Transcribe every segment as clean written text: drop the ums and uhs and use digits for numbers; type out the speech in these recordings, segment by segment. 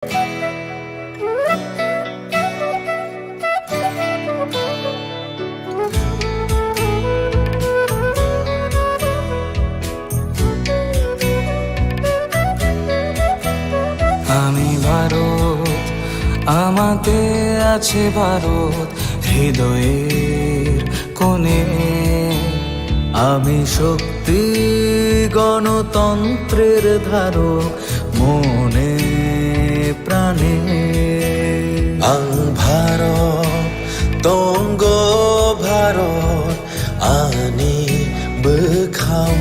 আমি ভারত, আমাতে আছে ভারত হৃদয়ের কোণে। আমি শক্তি গণতন্ত্রের ধারক মনে প্রাণে। আং ভারত তঙ্গ ভারত আনি বখাও।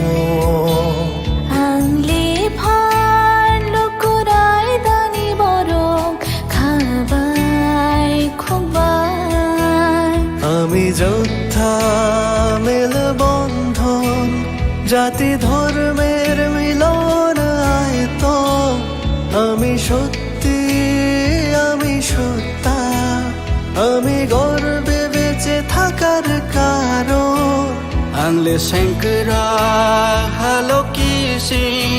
আমি যোদ্ধা মেলবন্ধন জাতি ধর্মের মিলন আয়তন। আমি সত্যি, আমি সত্তা, আমি গর্বে বেঁচে থাকার কারণ। আংলে শঙ্করা হালো কিসিং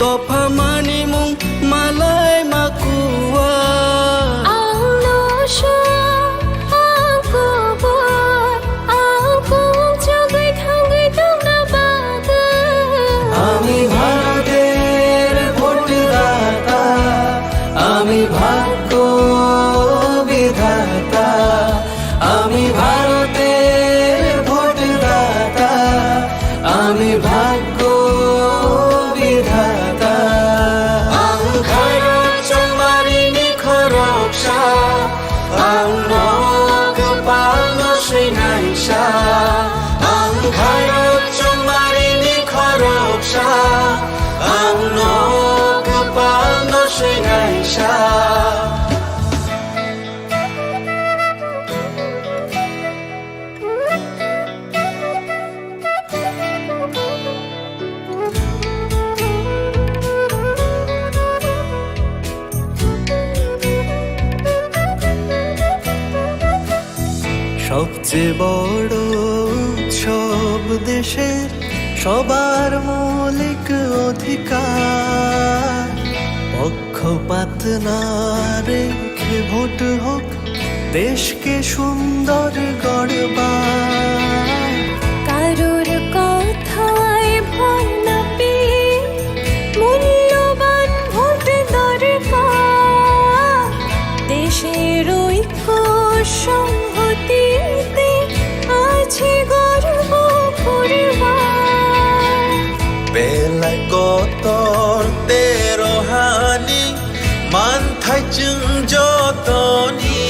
দফা মানিমুং মালাই মাকুয়া। আমি ভারতের ভোটদাতা, আমি ভাগ্য বিধাতা। আমি ভারতের ভোটদাতা, আমি ভাগ্য বিধাতা। আং ভারত চমারিনি খরকসা, আং নগ পাল শ্রীনাইসা। আং ভারত চমারিনি খরকসা, আং নগ পাল শ্রীনাইসা। সবচেয়ে বড় উৎসব দেশের সবার মৌলিক অধিকার। পক্ষপাত না রেখে ভোট হোক দেশকে সুন্দর গড়বার। কারোর কথায় ভয় না পেয়ে মূল্যবান ভোট দরকার। দেশের ঐক্য সংহতিতে আছে গর্ব করবার। বেলায় কতর তেরো হানি মান থাইচুং যতনি।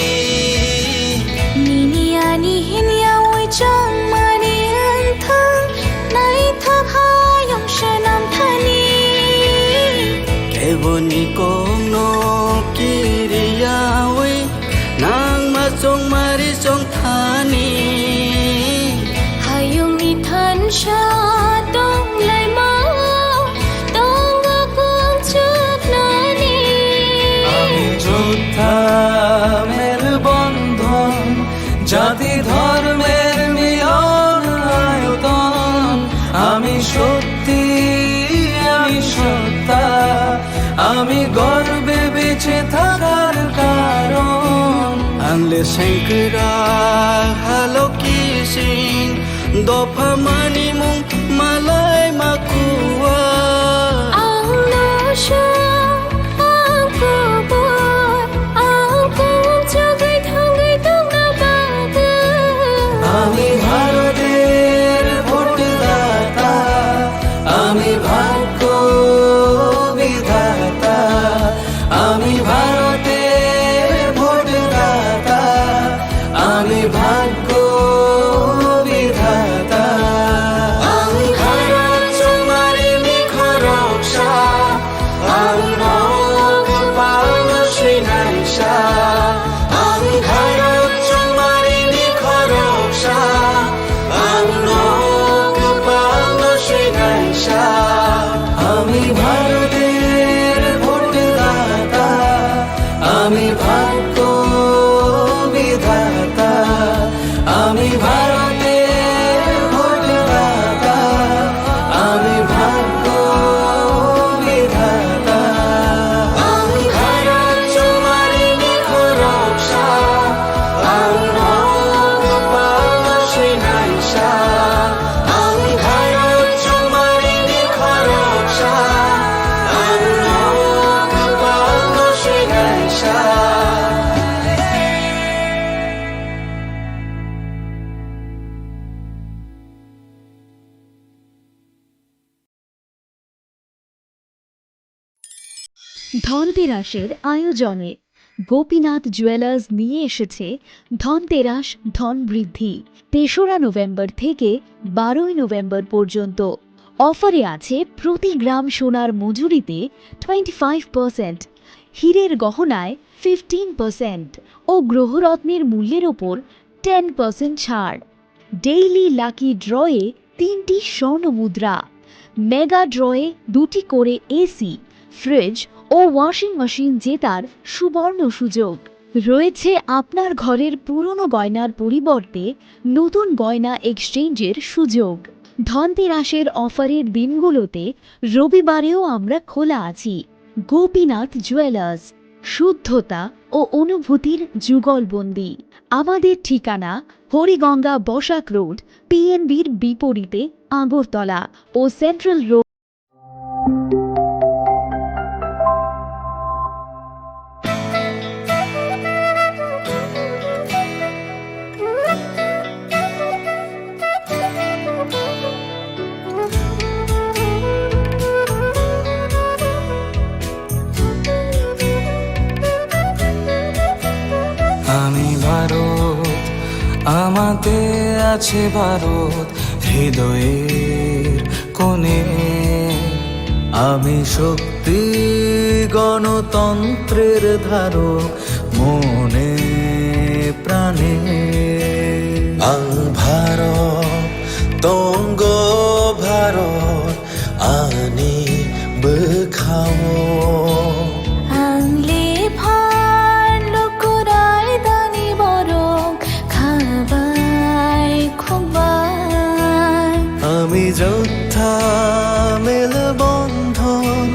নিনিয়ানি হিনিয়া ওই চাং মানি আন্থাং নাই থাকায়ং শানাম থানি। কেবনি কোনো কিরিয়া ওই নাং মা চং মারি চং থানি। হায়ং নি থান সা দং লাই মা দং গং চুক নানি। আমি যোদ্ধা মেলবন্ধন জাতি ধর্মের মিলন আয়তন। আমি সত্যি, আমি সত্তা, আমি গর্বে বেঁচে থাকার কারণ। আংলে শঙ্করা হালো কিসিং দফা মানিমুং মালাই মাকুয়া। আমি ভারতের ভোটদাতা, আমি ভাগ্য বিধাতা। আমি ভারতের ভোটদাতা, আমি ভাগ্য বিধাতা। আং ভারত চমারিনি ধনতেরাসের আয়োজনে গোপীনাথ জুয়েলার্স নিয়ে এসেছে ধনতেরাস ধন বৃদ্ধি ৩রা নভেম্বর থেকে ১২ই নভেম্বর পর্যন্ত। অফারে আছে প্রতি গ্রাম সোনার মজুরিতে 25%, হীরের গহনায় 15% ও গ্রহরত্নের মূল্যের ওপর 10% ছাড়। ডেইলি লাকি ড্রয়ে 3টি স্বর্ণ মুদ্রা, মেগা ড্রয়ে 2টি করে এসি, ফ্রিজ ও ওয়াশিং মেশিন জেতার সুবর্ণ সুযোগ রয়েছে। আপনার ঘরের পুরনো গয়নার পরিবর্তে নতুন গয়না এক্সচেঞ্জের সুযোগ। ধনতেরাসের অফারের দিনগুলোতে রবিবারেও আমরা খোলা আছি। গোপীনাথ জুয়েলার্স, শুদ্ধতা ও অনুভূতির যুগলবন্দি। আমাদের ঠিকানা হরিগঙ্গা বসাক রোড, পিএনবির বিপরীতে আগরতলা ও সেন্ট্রাল রোড। আমি ভারত, আমাতে আছে ভারত হৃদয়ের কোণে। আমি শক্তি গণতন্ত্রের ধারক মনে প্রাণে। ভারত তঙ্গ ভারত আনি বখাও। আমি যোদ্ধা মেলবন্ধন,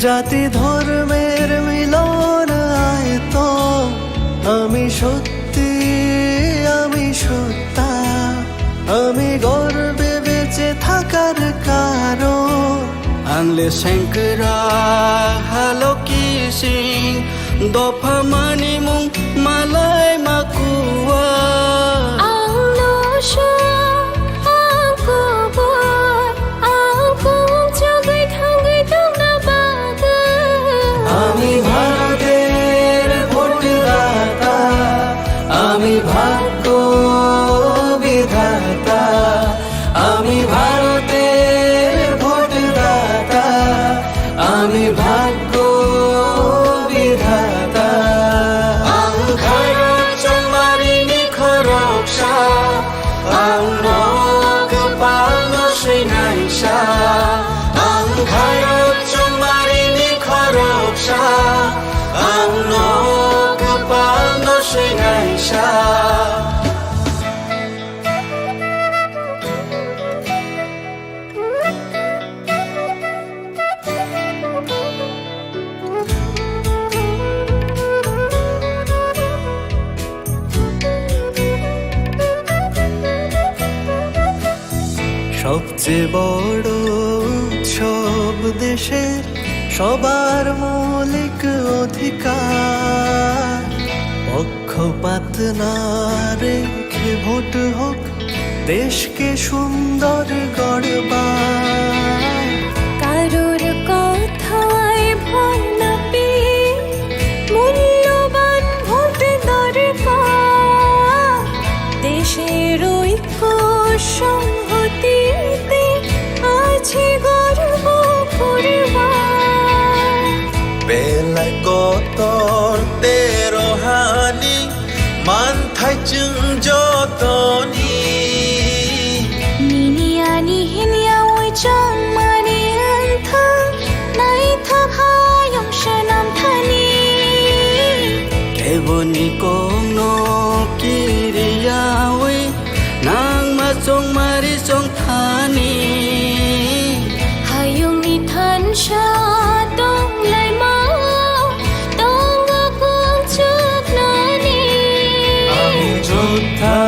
জাতি ধর্মের মিলন আয়ত। আমি সত্যি, আমি সত্তা, আমি গর্বে বেঁচে থাকার কারণ। আংলে শঙ্করা হালো কিসিং দফা মানিমুং মালাই মাকুয়া। আমি ভারতের ভোটদাতা, আমি ভাগ্য বিধাতা। আমি ভারতের ভোটদাতা, আমি ভাগ্য বিধাতা। ভারত চৌমারিনি খরকসা, আংনক পালন শ্রীনাইসা। ভারত চৌমারিনি খরকসা, আংনক পালন শ্রীনাইসা। সবচেয়ে বড় উৎসব দেশের, সবার মৌলিক অধিকার। পক্ষপাত না রেখে ভোট হোক, দেশকে সুন্দর গড়বার। কারোর কথায় ভয় না পেয়ে মূল্যবান ভোট দরকার। দেশের ঐক্য সংহতিতে আছে গর্ব করবার। বেলায় কতর তেরো হানি মানথাই চুং যতনি। নিনিয়ানি হিনিয়া ওই চং মানি আন্থা নাই থাকায়ং সনাম থানি। কেবনি কোনো কিরিয়াওই নাং মা চং মারি চং থানি। হায়ং নি থান সা দং লাই মা দং আকুং চুক নানি। আমি যোদ্ধা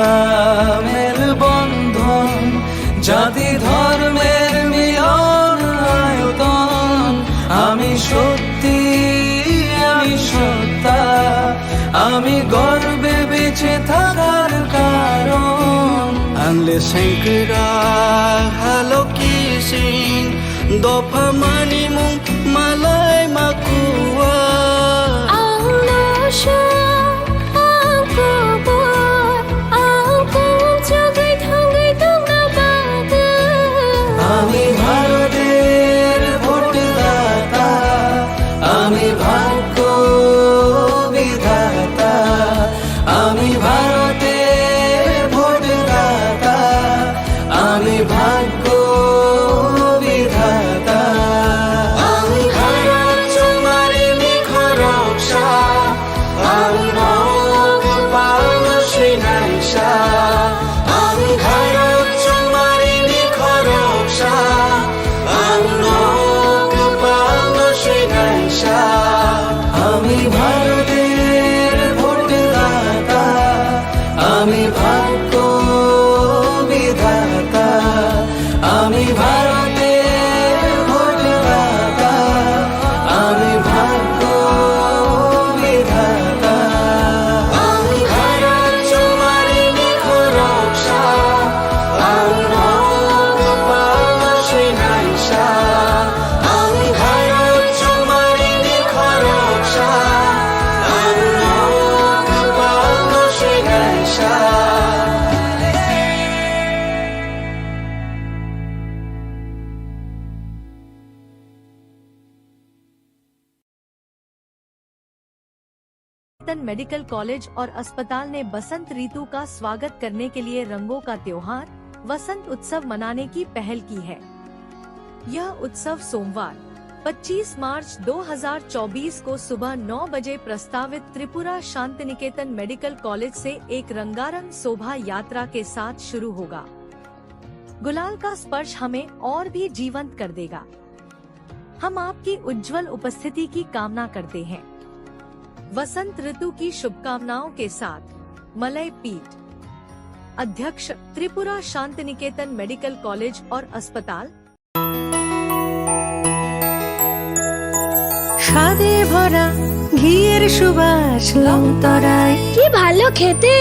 মেলবন্ধন, জাতি ধর্মের মিলন আয়তন। আমি সত্যি, আমি সত্তা, আমি গর্বে বেঁচে থাকার কারণ। আংলে শঙ্করা হালো কিসিং দফা মানিমুং মালাই মাকু। kuwa ang nosha ang kubur ang kumchugai thangai tongna baga আমি ভারতের ভোটদাতা আমি ভাগ্য বিধাতা আমি ভারতের ভোটদাতা আমি ভাগ্য বিধাতা আমি ভারত তোমারি নিখরকশা আমি রঙ পালন শ্রীনাইশা আমি ভারত তোমারি নিখরকশা আমি রঙ পালন শ্রীনাইশা আমি ভারতের ভোটদাতা আমি ভাগ্য বিধাতা আমি ভারতের ভোটদাতা আমি ভাগ্য বিধাতা আমি ভারত তোমারি নিখরকশা আমি রঙ পালন শ্রীনাইশা আমি ভারত তোমারি নিখরকশা আমি রঙ পালন শ্রীনাইশা मेडिकल कॉलेज और अस्पताल ने बसंत ऋतु का स्वागत करने के लिए रंगों का त्योहार वसंत उत्सव मनाने की पहल की है। यह उत्सव सोमवार 25 मार्च 2024 को सुबह 9 बजे प्रस्तावित त्रिपुरा शांतिनिकेतन मेडिकल कॉलेज से एक रंगारंग शोभा यात्रा के साथ शुरू होगा। गुलाल का स्पर्श हमें और भी जीवंत कर देगा। हम आपकी उज्जवल उपस्थिति की कामना करते हैं। वसंत ऋतु की शुभकामनाओं के साथ मलय पीठ अध्यक्ष त्रिपुरा शांतिनिकेतन मेडिकल कॉलेज और अस्पताल। স্বাদে ভরা ঘিয়ের সুবাস লংতরায় কি ভালো খেতে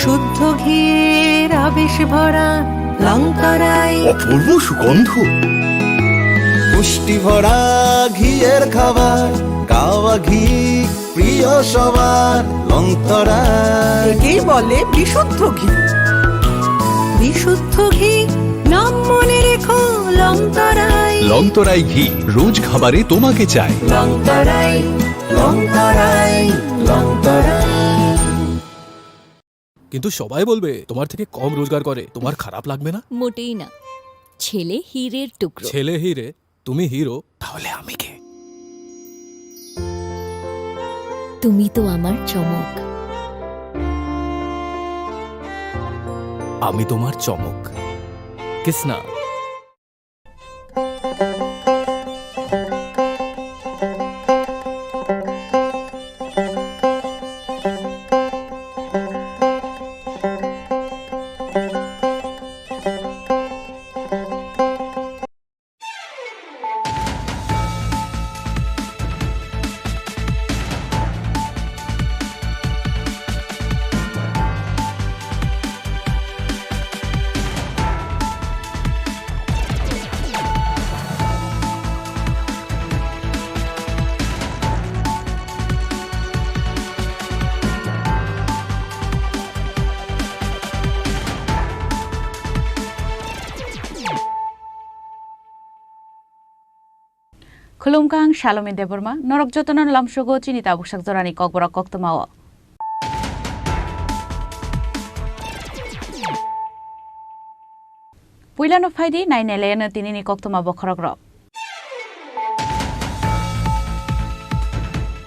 শুদ্ধ ঘিয়ের আবেশ ভরা লংতরায় অপূর্ব সুগন্ধ পুষ্টি ভরা ঘিয়ের খাবার গাওয়া ঘি প্রিয় সবার লংতরায় একেই বলে বিশুদ্ধ ঘি। বিশুদ্ধ ঘি নাম মনে রেখো লংতরায়। লংতরাই ঘি রোজ খাবারে তোমাকে চাই। লংতরাই লংতরাই লংতরাই। কিন্তু সবাই বলবে তোমার থেকে কম রোজগার করে, তোমার খারাপ লাগবে না? মোটেই না। ছেলে হীরের টুকরো। ছেলে হিরে, তুমি হিরো, তাহলে আমি কে? তুমি তো আমার চমক। আমি তোমার চমক। Kisna? Khulumkang Shalom Deborma, Norok Jotonon Lamshogo, Chinita Bushak Zorani Kokborok Koktomao. Puilano Faidi, 9 Elena Tinini Koktoma Bokorogro.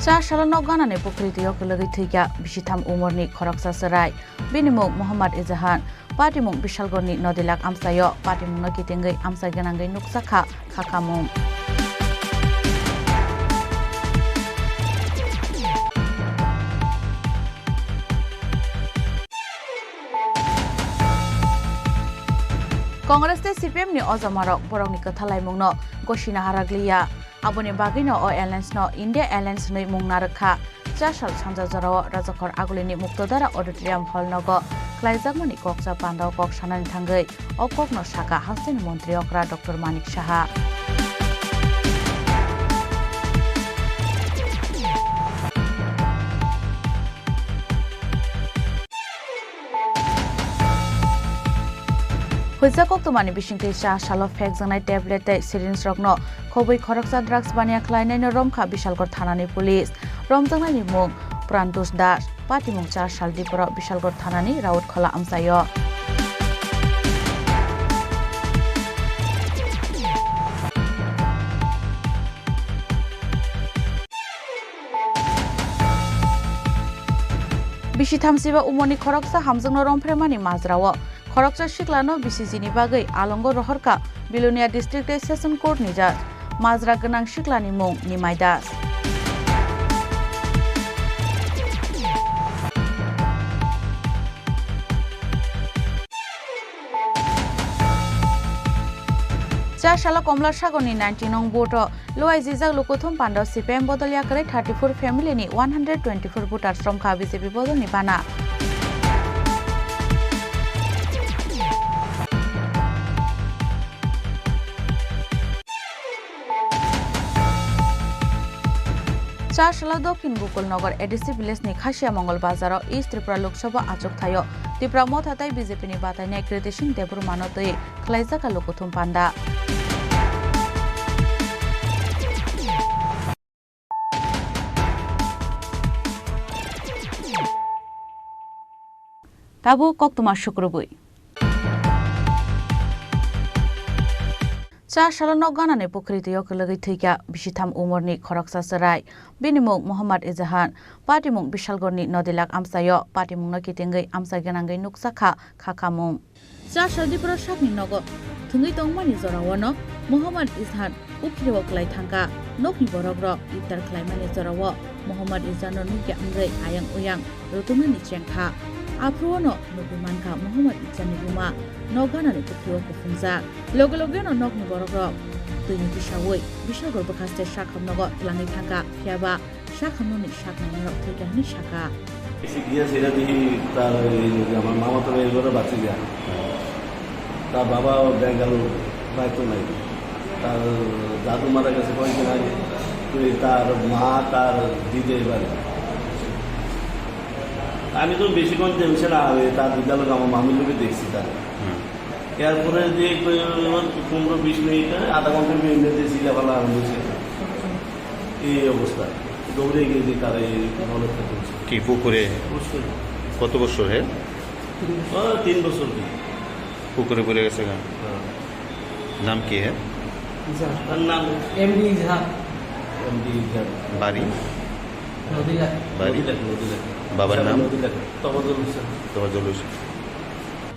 Cha Shalano Ganane Pokriti Yokulagitiga, Bishitam Umorni Koroksa Sarai, Binimuk Muhammad Izahan, Patimuk Bishalgoni Nodilak Amsayo, Patimuk Nakitingai Amsaganangai Nuksaka, Kakamum. Congress te CPM ni Ozamarok borok ni kathalai mungno Goshina Haraglia aboni bagino o Airlines no India Airlines nei mungna rakha chasal samja jaro rajakor agulini muktodara auditorium hall nogo klaijagmani koksa pandao kok sanani thangai okok no saka hasten mantri okra Dr. Manik Saha Huisa koktomani bisingke cha shalo fek jangnai tablet tei syringe rokno khobui khoroksa drugs bania khlainai no romkha Bishalgor thanani police romjangnai ni mung Prantus Das patimung 4 sal Tripura Bishalgor thanani raut khola amsayo Bisi thamsiba umoni khoroksa hamjungno rompremani majrao khoroksa shiklano bisijini bagai alongo rohorka Bilonia district session court ni judge majra ganang shiklani mung Nimai Das Cha shala Komla Sagoni 19 nong boto loai jijak lokothum pando CPM bodolya kare 34 family ni 124 voters from kha BJP bodol ni bana Cha shala Dokhin Gokulnagar ADC village ni Khashia Mongol Bazar East Tripura Lok Sabha achuk thayo Tripura mothatai BJP ni batai nai Kritising Debur manotoi khlaijaka lokothum panda Tabu koktuma shukrubui Cha shalano ganane pokritiyo kelagi thika bisitham umorni khoroksa sarai binimung Muhammad Izahan patimung Bishalgorni nodilak amsayo patimung no kitingai amsa ganangai nuksakha khakamung Cha Tripura sakni nogo thungai tongmani jorawano Muhammad Izahan ukriwo klai thangka nokni borogro iftar khlaimani jorawo Muhammad Izahano nukya amgai ayang uyang rotumani chengkha Afrono nukumanka Muhammad Izahani buma noganani pokriwo kufungja loge no nokni borogro tuini bisawoi Bishalgor bakaste shakhamnogo tlangi thangka phiaba shakhamnoni shaknai rok thikani shaka শিখিয়া সেটা দেখি তার আমার মামা তো বের করে বাঁচে যায় তার বাবা ব্যাগ গেল দায়িত্ব নাই তার দাদু মারা গেছে কয়েকদিন আগে তো তার মা তার দিদি এবারে আমি তো বেশিক্ষণ টেনশন হবে তার বিদ্যালয় আমার মামির লোকে দেখছি তার এরপরে যে 15-20 মিনিট আধা ঘন্টা মিনিটে সিলাফালা হয়েছে এই অবস্থা দৌড়ে গিয়ে যে তার এই অনেকটা করছে কি পুকুরে কত বছর হে 3 বছর পুকুরে পড়ে গেছে গা নাম কি হে তার নাম এমডি ঝা বাড়ি নদীলা বাবার নাম তবদল Hossain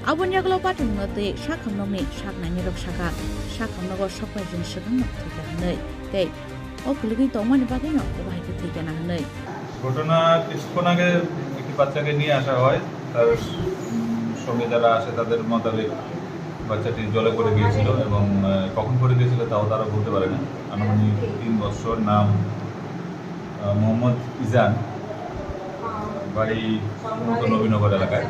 Abon yaglo patim ngote shakhamnokni shaknani rok shaka shakhamnogo sokpaijin shigangno thika hanai tei okuligi tongmani bagino obaike thika na hanai ঘটনা কিছুক্ষণ আগে একটি বাচ্চাকে নিয়ে আসা হয় তার সঙ্গে যারা আসে তাদের মোতাবেক বাচ্চাটি জলে পড়ে গিয়েছিল এবং কখন পড়ে গিয়েছিল তাও তারা বলতে পারে না আনুমানিক 3 বছর নাম মোহাম্মদ ইজান বাড়ি নবীনগর এলাকায়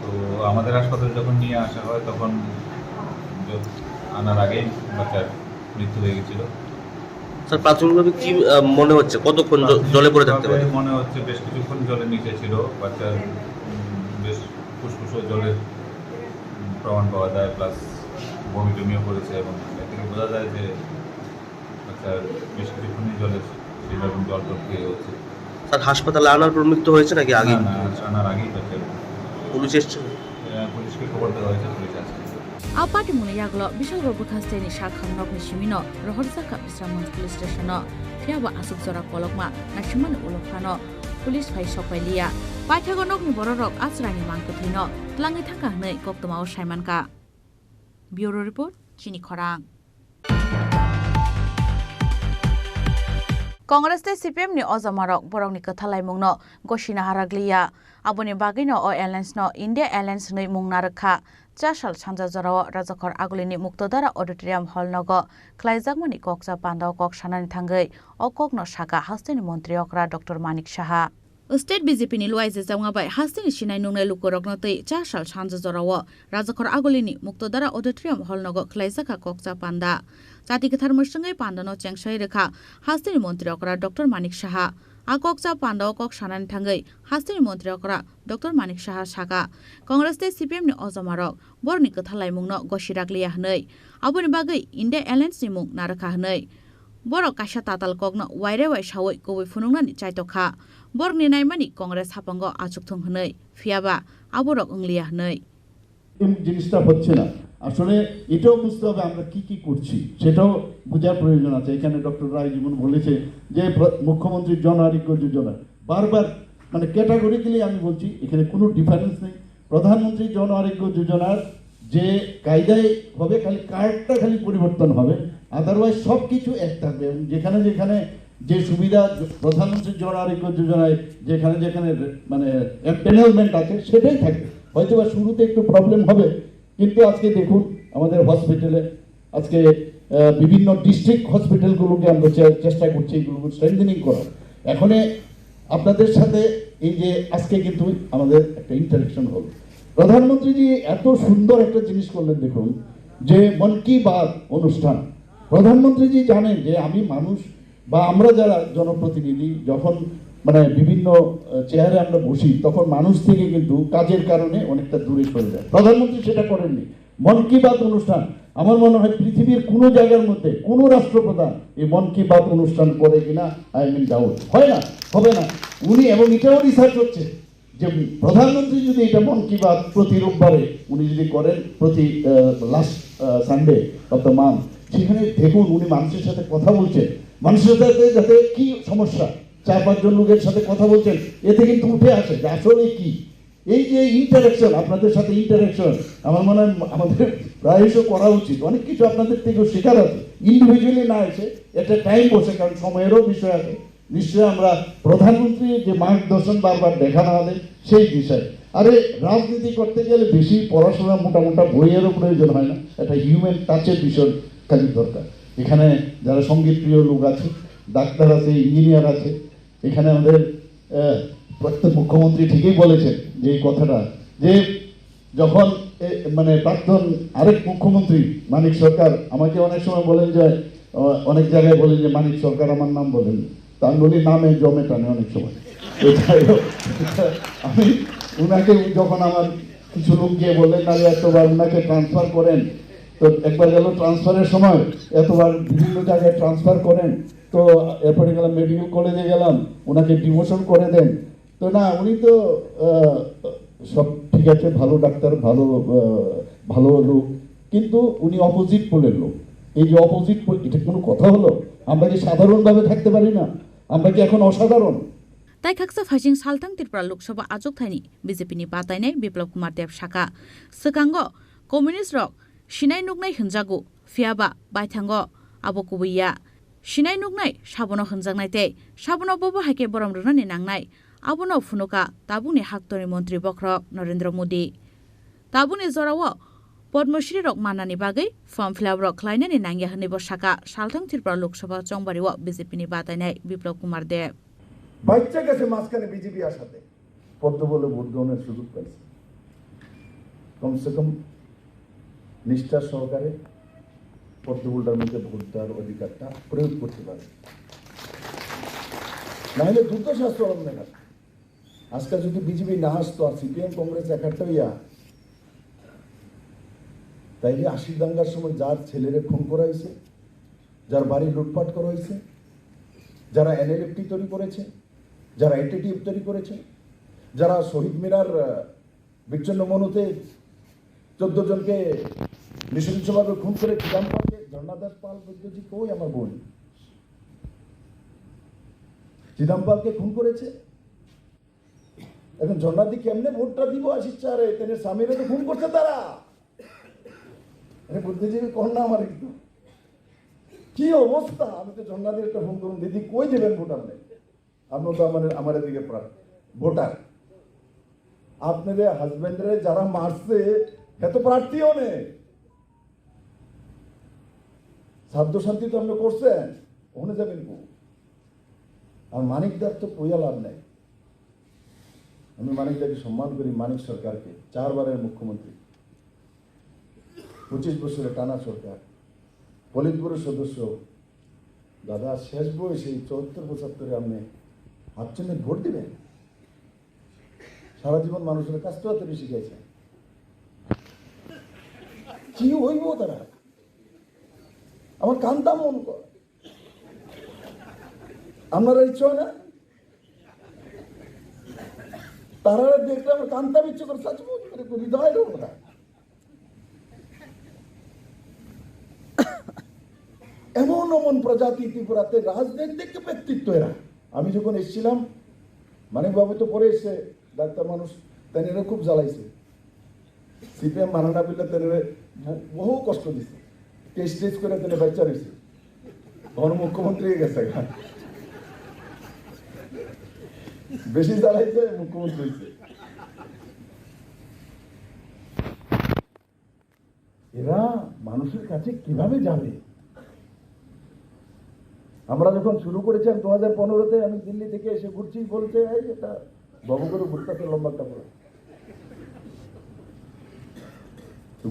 তো আমাদের হাসপাতালে যখন নিয়ে আসা হয় তখন আনার আগেই বাচ্চার মৃত্যু হয়ে গেছিল স্যার প্রাথমিকভাবে কি মনে হচ্ছে কতক্ষণ জলে পড়ে থাকতে পারে মনে হচ্ছে বেশ কিছুক্ষণ জলের নিচে ছিল বাচ্চার বেশ ফুসফুসও জলের প্রমাণ পাওয়া যায় প্লাস বমি টমিও করেছে এবং এর থেকে বোঝা যায় যে বাচ্চার বেশ কিছুক্ষণই জলের সেরকম জল খেয়ে হচ্ছে স্যার হাসপাতালে আনার পর মৃত্যু হয়েছে নাকি আগে আনার আগেই বাচ্চার পুলিশ এসছে পুলিশকে খবর দেওয়া হয়েছে পুলিশ আসছে Apati muni yaglo Bishalgor bakaste shakhamnokni shimino rohorjaka Bisramon police station phiaba asuk jora kolokma nasiman ulokphano police phai sokpailia paithagonokni bororok asrani mangkothaino tlangi thangka hnei koktomao saimanka Bureau report Chini Khorang Congress te CPM ni ojamarok borokni kathalai mungno goshina haraglia aboni bagino o airlines no India Airlines nei mungna rakha Chasal Sanja Jorao Rajakor Agulini Muktodara Auditorium Hall Nogo Klaijakmani Koksa Pandao Kok Sanani Thangai O Kokno Shaka Hastini Montri Okra Dr. Manik Shaha State BJP ni luaise jamngabai hastini sinai nungnai lukoroknotei Chasal Sanja Jorao Rajakor Agulini Muktodara Auditorium Hall Nogo Klaijaka Koksa Panda Jati Kathar Musangai Pandano Chengsai Rekha Hastini Montri Okra Dr. Manik Shaha akok cha pandao kok sanan thangai hastini mantri okra Dr. Manik Saha Saka Congress te CPM ni ojomarok borni kathalai mungno gosirakliya hnei aboni bagai India Alliance ni mung narakha hnei borok kaisa tatal kokno waire wai sawai koboi phunungna ni chaitokha borni naimani Congress hapango achukthung hnei fiaba aborok ungliya hnei জিনিসটা হচ্ছে না আসলে এটাও বুঝতে হবে আমরা কি কি করছি সেটাও বোঝার প্রয়োজন আছে এখানে ডক্টর রায় যেমন বলেছে যে মুখ্যমন্ত্রীর জন আরোগ্য যোজনা বারবার মানে ক্যাটাগরিক্যালি আমি বলছি এখানে কোনো ডিফারেন্স নেই প্রধানমন্ত্রী জন আরোগ্য যোজনার যে কায়দায় হবে খালি কার্ডটা খালি পরিবর্তন হবে আদারওয়াইজ সব কিছু এক থাকবে এবং যেখানে যেখানে যে সুবিধা প্রধানমন্ত্রী জন আরোগ্য যোজনায় যেখানে যেখানে মানে এমপ্যানেলমেন্ট আছে সেটাই থাকবে হয়তো বা শুরুতে একটু প্রবলেম হবে কিন্তু আজকে দেখুন আমাদের হসপিটালে আজকে বিভিন্ন ডিস্ট্রিক্ট হসপিটালগুলোকে আমরা চেষ্টা করছি এগুলোকে স্ট্রেংথেনিং করার এখন আপনাদের সাথে এই যে আজকে কিন্তু আমাদের একটা ইন্টারেকশন হলো প্রধানমন্ত্রীজি এত সুন্দর একটা জিনিস করলেন দেখুন যে মন কি বাত অনুষ্ঠান প্রধানমন্ত্রীজি জানেন যে আমি মানুষ বা আমরা যারা জনপ্রতিনিধি যখন মানে বিভিন্ন চেয়ারে আমরা বসি তখন মানুষ থেকে কিন্তু কাজের কারণে অনেকটা দূরে সরে যায় প্রধানমন্ত্রী সেটা করেননি মন কি বাত অনুষ্ঠান আমার মনে হয় পৃথিবীর কোনো জায়গার মধ্যে কোনো রাষ্ট্রপ্রধান এই মন কি বাত অনুষ্ঠান করে কিনা আই মিন ডাউট হয় না হবে না উনি এবং এটাও রিসার্চ হচ্ছে যে প্রধানমন্ত্রী যদি এটা মন কি বাত প্রতি রোববারে উনি যদি করেন প্রতি last Sunday of the month সেখানে দেখুন উনি মানুষের সাথে কথা বলছেন মানুষের সাথে যাতে কি সমস্যা 4-5 জন লোকের সাথে কথা বলছেন এতে কিন্তু উঠে আসে যে আসলে কি এই যে ইন্টারাকশন আপনাদের সাথে ইন্টারাকশন আমার মনে হয় আমাদের প্রায়শই করা উচিত অনেক কিছু আপনাদের থেকেও শেখার আছে ইন্ডিভিজুয়ালি না এসে একটা টাইম বসে কারণ সময়েরও বিষয় আছে নিশ্চয়ই আমরা প্রধানমন্ত্রী যে মার্গদর্শন বারবার দেখানো হবে সেই বিষয় আরে রাজনীতি করতে গেলে বেশি পড়াশোনা মোটামোটা বইয়েরও প্রয়োজন হয় না একটা হিউম্যান টাচের বিষয় খালি দরকার এখানে যারা সঙ্গীত প্রিয় লোক আছে ডাক্তার আছে ইঞ্জিনিয়ার আছে এখানে আমাদের প্রত্যেক মুখ্যমন্ত্রী ঠিকই বলেছেন যে এই কথাটা যে যখন মানে প্রাক্তন আরেক মুখ্যমন্ত্রী মানিক সরকার আমাকে অনেক সময় বলেন যে অনেক জায়গায় বলেন যে মানিক সরকার আমার নাম বলেন তা আমি বলি নামে জমে টানে অনেক সময় আমি উনাকে যখন আমার কিছু লোক গিয়ে বললেন না এতবার উনাকে ট্রান্সফার করেন তো একবার গেল ট্রান্সফারের সময় এতবার বিভিন্ন জায়গায় ট্রান্সফার করেন তো এরপরে গেলাম মেডিকেল কলেজে গেলাম ওনাকে ডিমোশন করে দেন তো না উনি তো সব ঠিক আছে ভালো ডাক্তার ভালো ভালো লোক কিন্তু উনি অপোজিট পোলের লোক এই যে অপোজিট পোল এটা কোনো কথা হলো আমরা কি সাধারণভাবে থাকতে পারি না আমরা কি এখন অসাধারণ তাই খাকসা ফাইজিং সালতাং ত্রিপুরা লোকসভা আজক থাইনি বিজেপি नि बातायनाय बिप्लब कुमार देव साका सकांगो कम्युनिस्ट रक सिनाय नुगनाय हनजागु फियाबा बायथांगो आबो कुबैया सिनाय नुगनाय साबनो हनजांनाय ते साबनो बबो हाइके बरम रुनानि नांनाय आबनो फुनुका ताबुनि हाक्तरि मन्त्री बख्रक नरेन्द्र मोदी ताबुनि जराव पद्मश्री रक मानानि बागै फर्म फिलआप रक ख्लायनानि नांगिया हनैबो साका सालथां त्रिपुरा लोकसभा चंबारिव बिजेपि नि बातायनाय बिप्लब कुमार देव বাচ্চা গেছে মাঝখানে বিজেপি আসাতে পদ্ম বলে ভোট গ্রহণের সুযোগ পাইছে কমসে কম নিষ্ঠার সহকারে পদ্মবুলটার মধ্যে ভোট দেওয়ার অধিকারটা প্রয়োগ করতে পারে নাহলে দ্রুত শাস্তি অবলম্বন করে আজকাল যদি বিজেপি না আসতো আর সিপিএম কংগ্রেস একটা হইয়া তাইলে 80 দাঙ্গার সময় যার ছেলেরে খুন করা হয়েছে যার বাড়ি লুটপাট করা হয়েছে যারা এনএলএফটি তৈরি করেছে যারা এটিটিভ তৈরি করেছে যারা শহীদ মিনার বিচ্ছিন্ন মনুতে 14 জনকে নৃশংসভাবে খুন করে চিদাম্পালকে ঝর্ণাদাস পাল বৈদ্যজি কই আমার বোন চিদাম্পালকে খুন করেছে এখন ঝর্ণাদি কেমনে ভোটটা দিব আসিস চারে তেনে স্বামীরে তো খুন করছে তারা আরে বুদ্ধিজীবী কোন না আমার একটু কি অবস্থা আমি তো ঝর্ণাদি একটা ফোন করুন দিদি কই দেবেন ভোট আপনি তো আমার দিকে ভোটার আপনাদের হাজবেন্ডরে যারা মারছে এত প্রার্থীও নেই সাধ্য শান্তি তো আপনি করছেন ওখানে যাবেন কো আর মানিকদার তো কইয়া লাভ নেই আমি মানিকদাকে সম্মান করি মানিক সরকারকে 4 বারের মুখ্যমন্ত্রী 25 বছরের টানা সরকার পলিট ব্যুরোর সদস্য দাদা শেষ বয়সে 74-75 আপনি ভাবছেন ভোট দিবেন? সারা জীবন মানুষের কাজ তো শিখাইছে, কি হইব তারা? আমার কান্তা মন কর, আপনারা ইচ্ছে হয় না? তারা দেখলে আমার কান্তা ইচ্ছে করে, সাচমুচ করে হৃদয় ওরা। এমন এমন প্রজাতি ত্রিপুরাতে রাজনৈতিক ব্যক্তিত্ব এরা। আমি যখন এসেছিলাম, মানিকবাবু তো পরে এসছে, ডাক্তার মানুষ, তেনারা খুব জ্বালাইছে। সিপিএম মানানা বিল্লা তেনারে বহু কষ্ট দিছে, টেস্ট করে তেনে বাচ্চা রয়েছে, তখন মুখ্যমন্ত্রী হয়ে গেছে, বেশি জ্বালাইছে মুখ্যমন্ত্রী হয়েছে। এরা মানুষের কাছে কিভাবে যাবে? আমরা যখন শুরু করেছিলাম 2015-তে, আমি দিল্লি থেকে এসে ঘুরছি, বলছে এটা বাবু করে ঘুরতে লম্বা কাপড়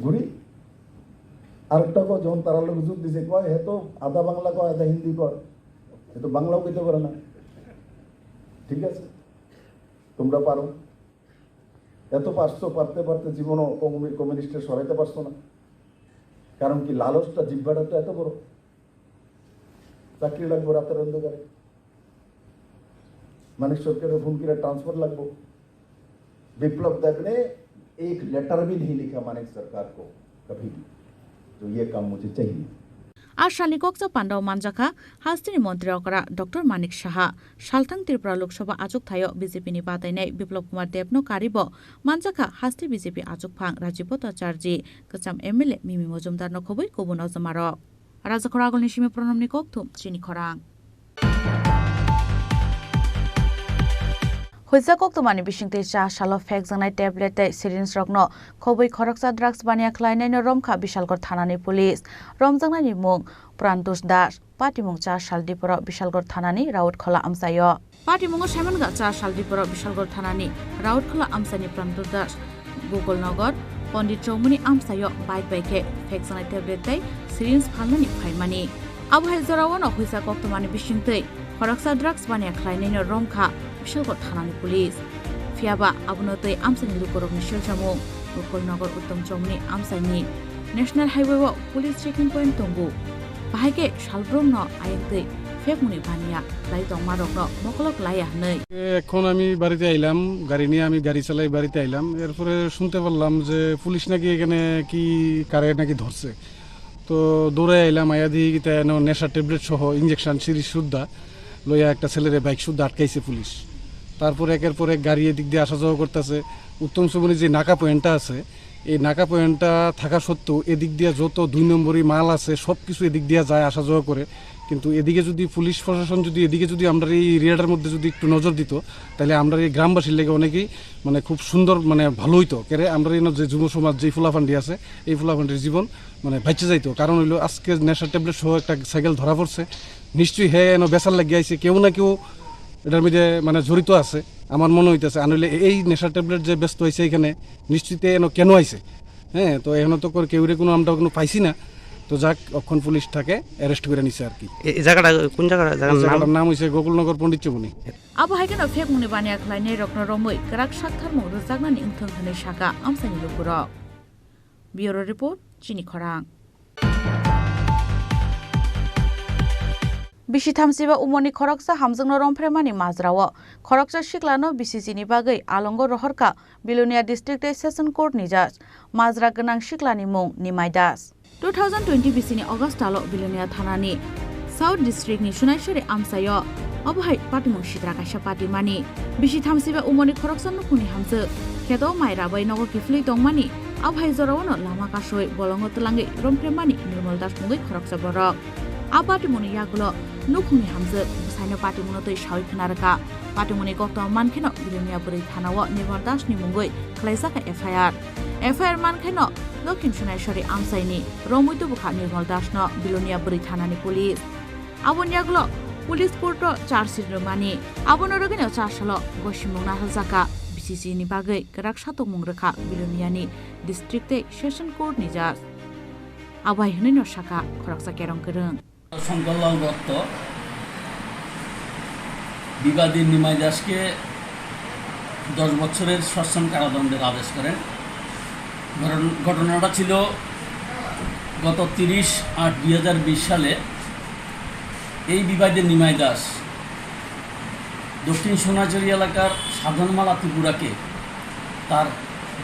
ঘুরি। আরেকটা কয়, যখন তারা লোক যুদ্ধ দিছে, কয় হে তো আধা বাংলা কয়, আধা হিন্দি কয়, এ তো বাংলাও কইতে পারে না। ঠিক আছে, তোমরা পারো, এত পারছো, পারতে পারতে জীবনও কমিউনিস্টের সরাইতে পারছো না। কারণ কি, লালসটা, জিহ্বাটা তো এত বড়। চাকরি লাগবো রাতের অন্ধকারে, मानिक सरकार फोन किया ट्रांसफर लगभो। विप्लव देव ने एक लेटर भी नहीं लिखा मानिक सरकार को कभी भी, तो ये काम मुझे चाहिए। আর সালনি কক্সা পান্ডাও মানজাখা হাস্তিনি মন্ত্রী অকরা doctor Manik Saha সালথাং Tripura Lok Sabha আজক থায় বিজেপিনি বাতাইনাই Biplab Kumar দেবনো Karib মানজাখা হাস্তি BJP আজক ফাং রাজীব ভট্টাচার্য কচাম এমএলএ মিমি মজুমদার নখবই কবুন অজমার রাজাখর আগলনি সিমে প্রণমনি কক্থুম চিনি খরাং হইজা কক্তমানি বিশিংতে চা সালো ফেক জানাই ট্যাবলেট সিরিঞ্জ রগ্ন খবই খরকসা ড্রাগস বানিয়া খ্লাইনাইনো রমখা বিশালগড় থানানি পুলিশ রমজাংনানি মুং প্রান্তোষ দাস পাটিমুং চা শালদিপুর বিশালগড় থানানি রাউতখলা আমসায় পাটিমুং সেমনগা চা শালদিপুর বিশালগড় থানানি রাউতখলা আমসানি প্রান্তোষ দাস গোকুলনগর পণ্ডিত চৌমুনি আমসায় বাইক বাইকে ফেক জানাই ট্যাবলেট সিরিঞ্জ ফালনানি ফাইমানি আবহাই জরাওয়ান হইজা কক্তমানি বিশিংতে খরকসা ড্রাগস বানিয়া খ্লাইনাইনো রমখা বিশালগড় থানানি পুলিশ ফিয়াবা আবনতৈ আমসানি লুকরকনি শিলজামু গোকুলনগর উত্তম Chowmuhani আমসাইনি national highway police checking point তঙ্গু বাহাইকে শালব্রম ন আয়েতৈ ফেকমুনি বানিয়া লাই দংমারক ন মকলক লাইয়া নেই। এখন আমি বাড়িতে আইলাম, গাড়ি নিয়ে আমি গাড়ি চালাই বাড়িতে আইলাম, এরপরে শুনতে পারলাম যে পুলিশ নাকি এখানে কি কারে নাকি ধরছে। তো দৌড়ে আইলাম, আয়া দিয়ে নেশা ট্যাবলেট সহ ইঞ্জেকশন সিরিজ সুদ্ধা লইয়া একটা ছেলেরে বাইক শুদ্ধা আটকাইছে পুলিশ। তারপর একের পর এক গাড়ি এদিক দিয়ে আসা যাওয়া করতেছে। উত্তম সুমনি যে নাকা পয়েন্টটা আছে, এই নাকা পয়েন্টটা থাকা সত্ত্বেও এদিক দিয়ে যত 2 নম্বরই মাল আছে সব কিছু এদিক দিয়ে যায়, আসা যাওয়া করে। কিন্তু এদিকে যদি পুলিশ প্রশাসন যদি এদিকে যদি আমরা এই এরিয়াটার মধ্যে যদি একটু নজর দিত, তাহলে আমরা এই গ্রামবাসীর লেগে অনেকেই মানে খুব সুন্দর মানে ভালো হইতো। কেরে আমরা এই যে যুব সমাজ যে ফুলাফান্ডি আছে, এই ফুলাফান্ডির জীবন মানে বেঁচে যাইতো। কারণ হইলো আজকে নেশার ট্যাবলেট সহ একটা সাইকেল ধরা পড়ছে, নিশ্চয়ই হে এনে বেচার লাগিয়ে আইছে, কেউ না কেউ এটার মধ্যে মানে জড়িত আছে আমার মনে হইতেছে। আনলে এই নেশার ট্যাবলেট যে ব্যস্ত হয়েছে এখানে নিশ্চিত কেন আইছে, হ্যাঁ। তো এখন তো কেউ কোনো আমরা কোনো পাইছি না। তো যাক, অক্ষণ পুলিশ থাকে অ্যারেস্ট করে নিছে আর কি। এই জায়গাটা কোন জায়গাটার নাম হইছে গোকুলনগর পণ্ডিত চৌমুনি। আবহাইকেন ফেক মুনি বানিয়া খ্লাইনাই রকন রমৈ গরাক সাকথার মৌ রজাগনানি ইংথং হनै শাখা আমসানি লুকুরক। ব্যুরো রিপোর্ট চিনি খরাং। বিশি থামসিবা উমনি খরকসা হামজংনো রমফ্রেমানি মাজরাও খরকসা শিকলানো বিসিসিনি বাগৈ আলঙ্গ রহরকা বিলোনিয়া ডিস্ট্রিক্ট সেশন কোর্ট नि जज মাজরা গনাং শিকলানি মুং নিমাই দাস 2020 বিসিনি অগস্ট আলো বিলোনিয়া থানানি সাউথ ডিস্ট্রিক্ট नि সুনাইশরি আমসায় অবহাই পাটিমুং সিদ্রা কাইসা পাটিমানি বিশি থামসিবা উমনি খরকসা নুকুনি হামজো খেতো মাইরাবাই নগর কিফলি দংমানি আবহাই জরাওনো লামা কাসই বলঙ্গ তলাঙ্গি রমফ্রেমানি নির্মল দাস মুগৈ খরকসা বরক আপাটিমনি ইয়াগুলো নুকুনি হামজো বুসাইনো পাটিমুনো তৈ সাউই খনারকা পাটিমনি গত মানখেনো বিলোনিয়া বুरै থানাও নির্মল দাস नि মুগৈ খ্লাইজাকা এফআইআর মানখেনো দক্ষিণ সুনাইশরি আমসাইনি রমৈতো বুখা নির্মল দাস ন বিলোনিয়া বুरै থানানি পুলিশ আবনিয়াগুলো পুলিশ কোর্ট চার্জশিট মানি আবনরগিনো চারশালো গসিমুংনা হালজাকা বিসিসি नि বাগৈ গরাক সাতক মুংরেখা বিলোনিয়ানি ডিস্ট্রিক্ট সেশন কোর্ট नि जज আবাই হনৈনো শাখা খরকসা কেরং করং শঙ্করলাল দত্ত বিবাদী নিমাই দাসকে 10 বছরের সশ্রম কারাদণ্ডের আদেশ করেন। ঘটনাটা ছিল গত 30/8/2020 সালে। এই বিবাদী নিমাই দাস দক্ষিণ সোনাঝুরি এলাকার সাধনমালা ত্রিপুরাকে তার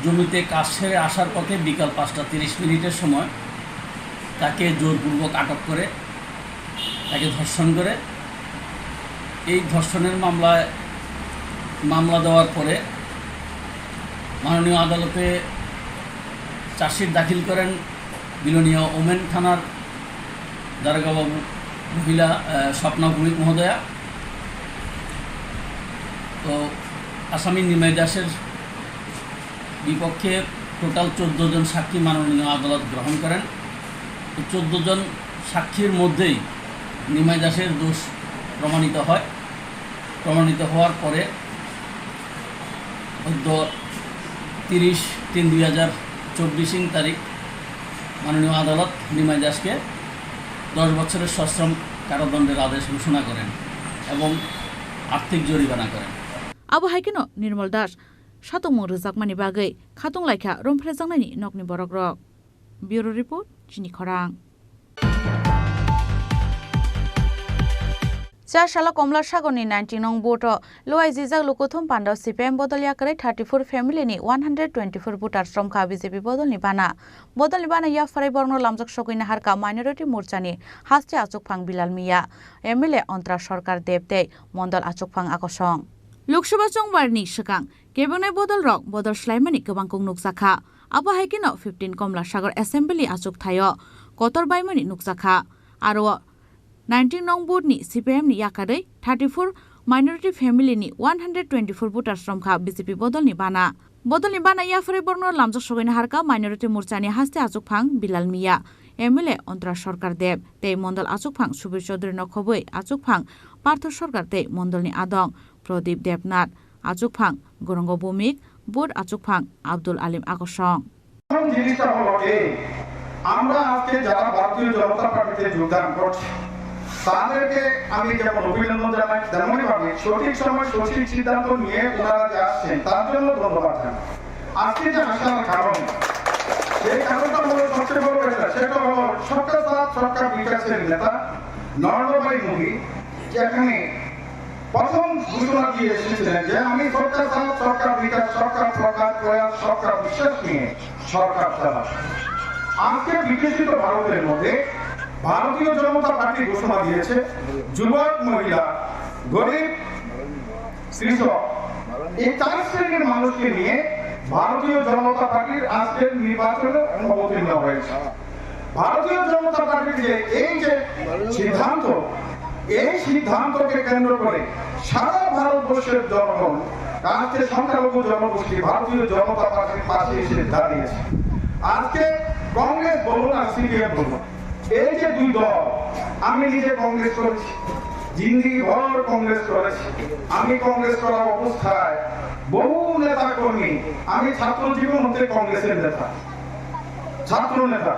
জমিতে কাজ সেরে আসার পথে বিকাল 5:30 সময় তাকে জোরপূর্বক আটক করে তাকে ধর্ষণ করে। এই ধর্ষণের মামলা দেওয়ার পরে মাননীয় আদালতে চার্জশিট দাখিল করেন বিলোনিয়া ওমেন থানার দারোগাবাবু মহিলা স্বপ্না ভৌমিক মহোদয়া। তো আসামি নিমাই দাসের বিপক্ষে টোটাল 14 জন সাক্ষী মাননীয় আদালত গ্রহণ করেন। 14 জন সাক্ষীর মধ্যেই নিমাই দাসের দোষ প্রমাণিত হয়। প্রমাণিত হওয়ার পরে 30/3/2024 তারিখ মাননীয় আদালত নিমাই দাসকে 10 বছরের সশ্রম কারাদণ্ডের আদেশ ঘোষণা করেন এবং আর্থিক জরিমানা করেন। আবু হাইকেন নির্মল দাস সাতং রোজাকমানি बागै खाtung लाइखा रमफ्रेजांनायनि नकनि बरक रक। ब्यूरो रिपोर्ट चिनी खरां। चारशाला कमला सागरनि 19 नं बोट लोआइ जिजाक लुकुथुम पान्डाव सीपीएम बदलिया करे 34 फैमिलीनि 124 भोटार श्रमखा बीजेपी बदलनि बाना या फराय बर्न लामजक सगैना हारका माइनरिटी मोर्चानि हास्ते आचुकफां बिलाल मिया एमएलए अंतरा सरकार देबदे मंडल आचुकफां आकसं। लोकसभा चंबारनि सिगां केबिनेट बदल स्लाइमानि गोबांखौ नुकजाखा। आबो हाइकिनो 15 कमला सागर एसेम्बली आचुकथायो कतर बायमानि नुकजाखा आरो 19 नं बोर्डनि सीपीएमनि याकादै 34 माइनरिटी फैमिलीनि 124 भोटार श्रमखा बीजेपी बदलनि बाना याफरे बर्न लामजक सगैना हारका माइनरिटी मोर्चानि हास्ते आचुकफां बिलाल मिया एमएलए अंतरा सरकार देब ते मंडल आचुकफां सुबीर चौधुरी नखबै आचुकफां पार्थ सरकार ते मंडलनि आदं प्रदीप देबनाथ आचुकफां गरंग भौमिक बोर्ड आचुकफां आब्दुल आलिम आकसं। আমরা আজকে যারা ভারতীয় জনতা পার্টিতে যোগদান করছি তাদেরকে আমি যেমন অভিনন্দন জানাই তেমনই ভাবে সঠিক সময় সঠিক সিদ্ধান্ত নিয়ে ওনারা যে আসছেন তার জন্য ধন্যবাদ জানাই। আজকে যে আসার কারণ সেই কারণটা হলো সবচেয়ে বড় কথা, সেটা হলো সরকার সাথ সরকার বিকাশের নেতা নরেন্দ্রভাই মোদী যেখানে প্রথম ঘোষণা দিয়ে এসেছিলেন যে আমি সরকার সাথ সরকার বিকাশ সরকার প্রকাশ প্রয়াস সরকার বিশ্বাস নিয়ে সরকার চালাব। আজকে বিকশিত ভারতের মধ্যে ভারতীয় জনতা পার্টি ঘোষণা দিয়েছে যুবক মহিলা গরিব কৃষক এই 4 শ্রেণীর মানুষকে নিয়ে ভারতীয় জনতা পার্টির আজকের নির্বাচনে অবতীর্ণ হয়েছে। ভারতীয় জনতা পার্টির যে এই সিদ্ধান্ত এই সিদ্ধান্তকে কেন্দ্র করে সারা ভারতবর্ষের জনগণ আজকে সংখ্যালঘু জনগোষ্ঠী ভারতীয় জনতা পার্টির পাশে এসে দাঁড়িয়েছে। আজকে কংগ্রেস বলুন আর সিপিএম বলুন এই যে দুই দল, আমি নিজে কংগ্রেস করেছি, জিন্দিগি ভর কংগ্রেস করেছি। আমি কংগ্রেস করা অবস্থায় বহু নেতা কর্মী, আমি ছাত্র জীবন হতে কংগ্রেসের নেতা, ছাত্র নেতা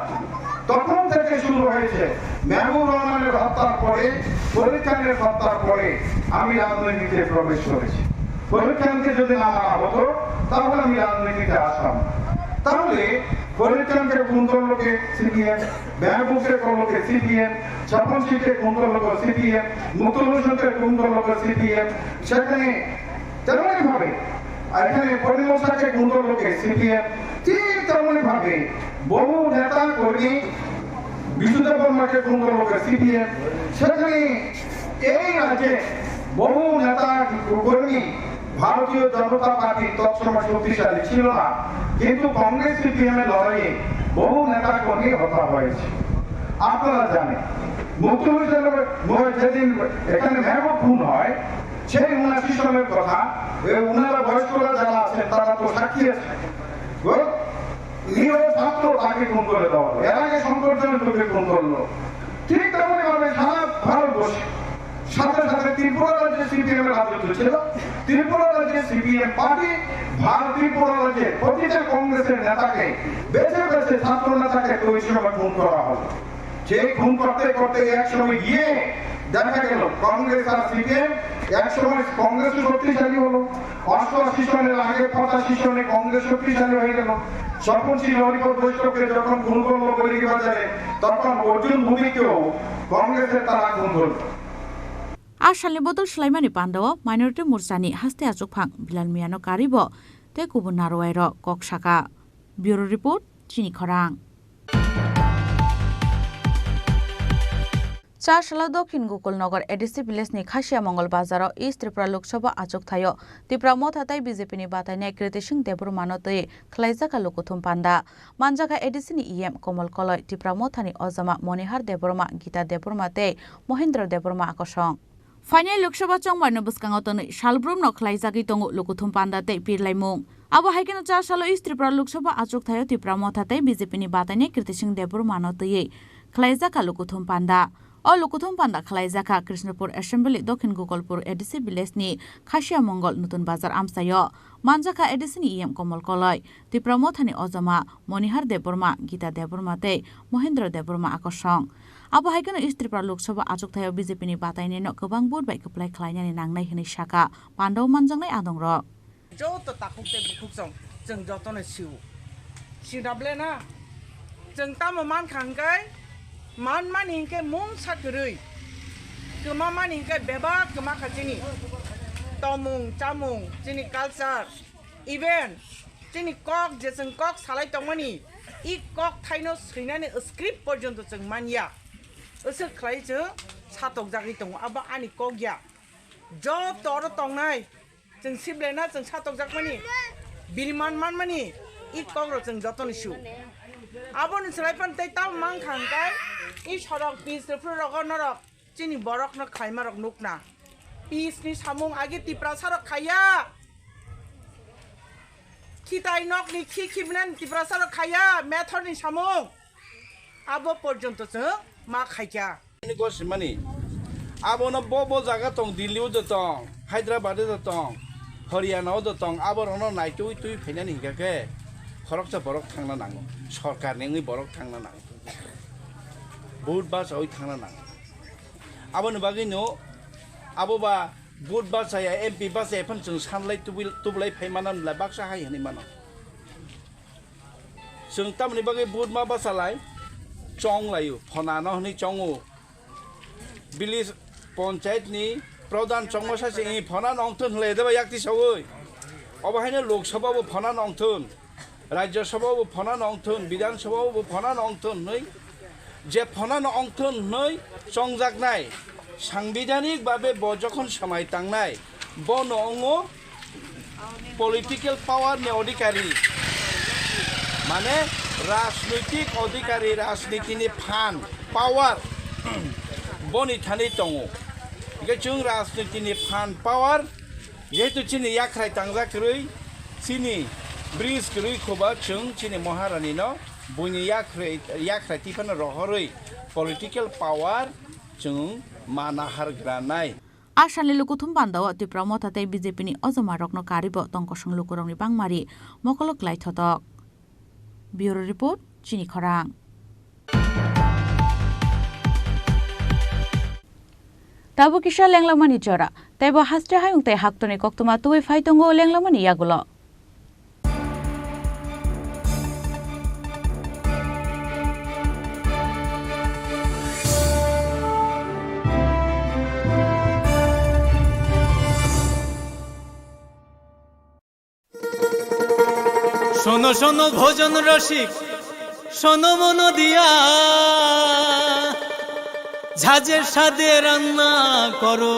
তখন থেকে শুরু হয়েছে। মেহবুব রহমানের হত্যার পরে, ফরিদ খানের হত্যার পরে আমি রাজনীতিতে প্রবেশ করেছি। ফরিদ খানকে যদি না মারা হতো তাহলে আমি রাজনীতিতে আসতাম। তাহলে ফরিদ খানকে খুন করলো কে? সিপিএম। মেহবুবকে করলো কে? সিপিএম। স্বপন সিংকে খুন করলো কে? সিপিএম। মুকুল হোসেনকে খুন করলো কে? সিপিএম। সেখানে তেমনই ভাবে এখানে পরিমোসাকে খুন করলো কে? সিপিএম। ঠিক তেমনই ভাবে বহু নেতা কর্মী বিশুদেব বর্মাকে খুন করলো কে? সিপিএম। সেখানে এই রাজ্যে বহু নেতা কর্মী ভারতীয় জনতা পার্টি তৎসময় শক্তিশালী ছিল না, কিন্তু কংগ্রেস সিপিএম এর লড়াইয়ে বহু নেতা কর্মী হত্যা হয়েছে। আপনারা জানেন মুকুল হোসেন যেদিন এখানে মেহবুব খুন হয় সেই 79 সালের কথা, ওনারা বয়স্করা যারা আছেন তারা তো সাক্ষী আছে। নিরীহ ছাত্র তাকে খুন করে দেওয়া হলো, এর আগে শঙ্করজনকে খুন করলো। ঠিক তেমনই ভাবে সারা ভারতবর্ষে সাথে সাথে ত্রিপুরা রাজ্যে সিপিএম এর রাজত্ব ছিল। ত্রিপুরা রাজ্যে সিপিএম পার্টি ত্রিপুরা রাজ্যে প্রতিটা কংগ্রেসের নেতাকে বেছে বেছে ছাত্র নেতাকে ওই সময় খুন করা হলো। সেই খুন করতে করতে এক সময় গিয়ে দেখা গেল কংগ্রেস আর সিপিএম একসময় কংগ্রেস শক্তিশালী হলো, 88 সনের আগে 85 সনে কংগ্রেস শক্তিশালী হয়ে গেল। স্বপন সিং হরিপদ বৈষ্ণবকে যখন খুন করলো বৈরিক বাজারে, তখন অর্জুন ভূমিকেও কংগ্রেসের তারা আগুন ধরল। Asalni bodol Sulaimani Pandawa minority mursani haste achukphang bilal miano karibo te kubun narwairo kok saka. Bureau report Chini Khorang. চারশালা দক্ষিণ গোকুলনগর এডিসি ভিলেজনি খাসিয়া মঙ্গল বাজারও ইস্ট ত্রিপুরা লোকসভা আচক থায় ত্রিপুরা মত হাতাই বিজেপিনি বাতাইনাय কৃতি সিং দেবরমানতয়ে খ্লাইজাকা লোকথুম পান্ডা মানজাকা এডিসিনি ইএম কমল কলয় ত্রিপুরা মথানি অজামা মনিহার দেবরমা গীতা দেবরমাতে মহেন্দ্র দেবরমা আকর্ষণ ফাইনাল লোকসভা চংমাইনো বসকাঙতনে সালব্রুমনো খ্লাইজাগি তঙ্গু লোকথুম পান্ডাতে পিরলাইমুং আবো হাইকেনো চারশালা ইস্ট ত্রিপুরা লোকসভা আচক থায় ত্রিপুরা মত হাতাই বিজেপিনি বাতাইনাय কৃতি সিং দেবরমানতয়ে খ্লাইজাকা লোকথুম পান্ডা O Lukuthum Panda Khalaijaka Krishnapur Assembly Dokhin Gokolpur Edisi Bilesni Khashia Mongol Nutun Bazar Amsayo Manjaka Edisini EM Komol Koloi Tripura Mothani Ozama Monihar Deborma Gita Debormate Mohendra Deborma Akoshong Abo Haikano East Tripura Lok Sabha Achuk Thayo BJP ni Bataini no Gobang Bud bai Keplai Khlainani Nangnai Hini Shaka Pandau Manjangnai Adongrok Joto Takukte Bukuksong Jeng Jotone Siu Sidable na Jeng Tamo Man Khangai Man maningke mung sakurui kema maningke beba kema khachini tomung chamung chini culture event chini kok jeseng kok salai tongmani I kok thaino srinani script porjonto jeng mania usuk khlai je satok jagi tong aba ani kokya jo tor tongnai jeng siblena jeng satok jakmani biriman manmani I kok ro jeng jotoni su abon sraipan tai tam mang khangkai I sorok pis Tripura norok chini borok no khaimarok nukna pis ni samung agi Tripura sarok khaya khitai nok ni khibnan Tripura sarok khaya method ni samung abo porjonto je ma khaikya ni gosimani abo no bobo jaga tong Delhi o tong Hyderabad o tong Haryana o tong abo no nai tui phainani hingake khoroksa borok thangna nango sarkar ni borok thangna nango Boat bus oy thangna nang abon bagi no aboba boat bus saya MP bus e phan chung sanlai tublai phaimanan la baksa hai hani mano chung tamni bagi boat ma basalai chong layu phona no ni chongu village panchayat ni pradhan chongmasa se e phona nongthun le deba yakti sawoi obahaina lok sabha bo phona nongthun rajya sabha bo phona nongthun bidhan sabha bo phona nongthun nei যে ফনানো অংথন নই সংজাগনাই সাংবিধানিক ভাবে যখন সময় টাংনাই বনঙ্গ political পাওয়ার নে অধিকারী মানে রাজনৈতিক অধিকারী রাজনীতিনি fun পাওয়ার বনি থানি দङ जों राजनीतिनि फान पावार जेहेतु चिनि याख्राय टांजाख्रै चिनि ब्रिज ख्रै खोबा जों चिनि महारानी न बुनि याख्राय तिफान रहरै पलिटिकल पावार जों मानाहार ग्रानाय Asali lukuthum pandawa Tripura mothatai BJP ni ojoma rokno karibo tongkosong lukurongni bangmari mokolok lai thotok. Bureau report Chini Khorang. Tabu kisha lenglamani chora taibo hastre hayung tai haktoni koktuma tuwi faitongo lenglamani yagulo. শোনো শোনো ভোজন রসিক শোনো মন দিয়া ঝাঁঝের সাদে রান্না করো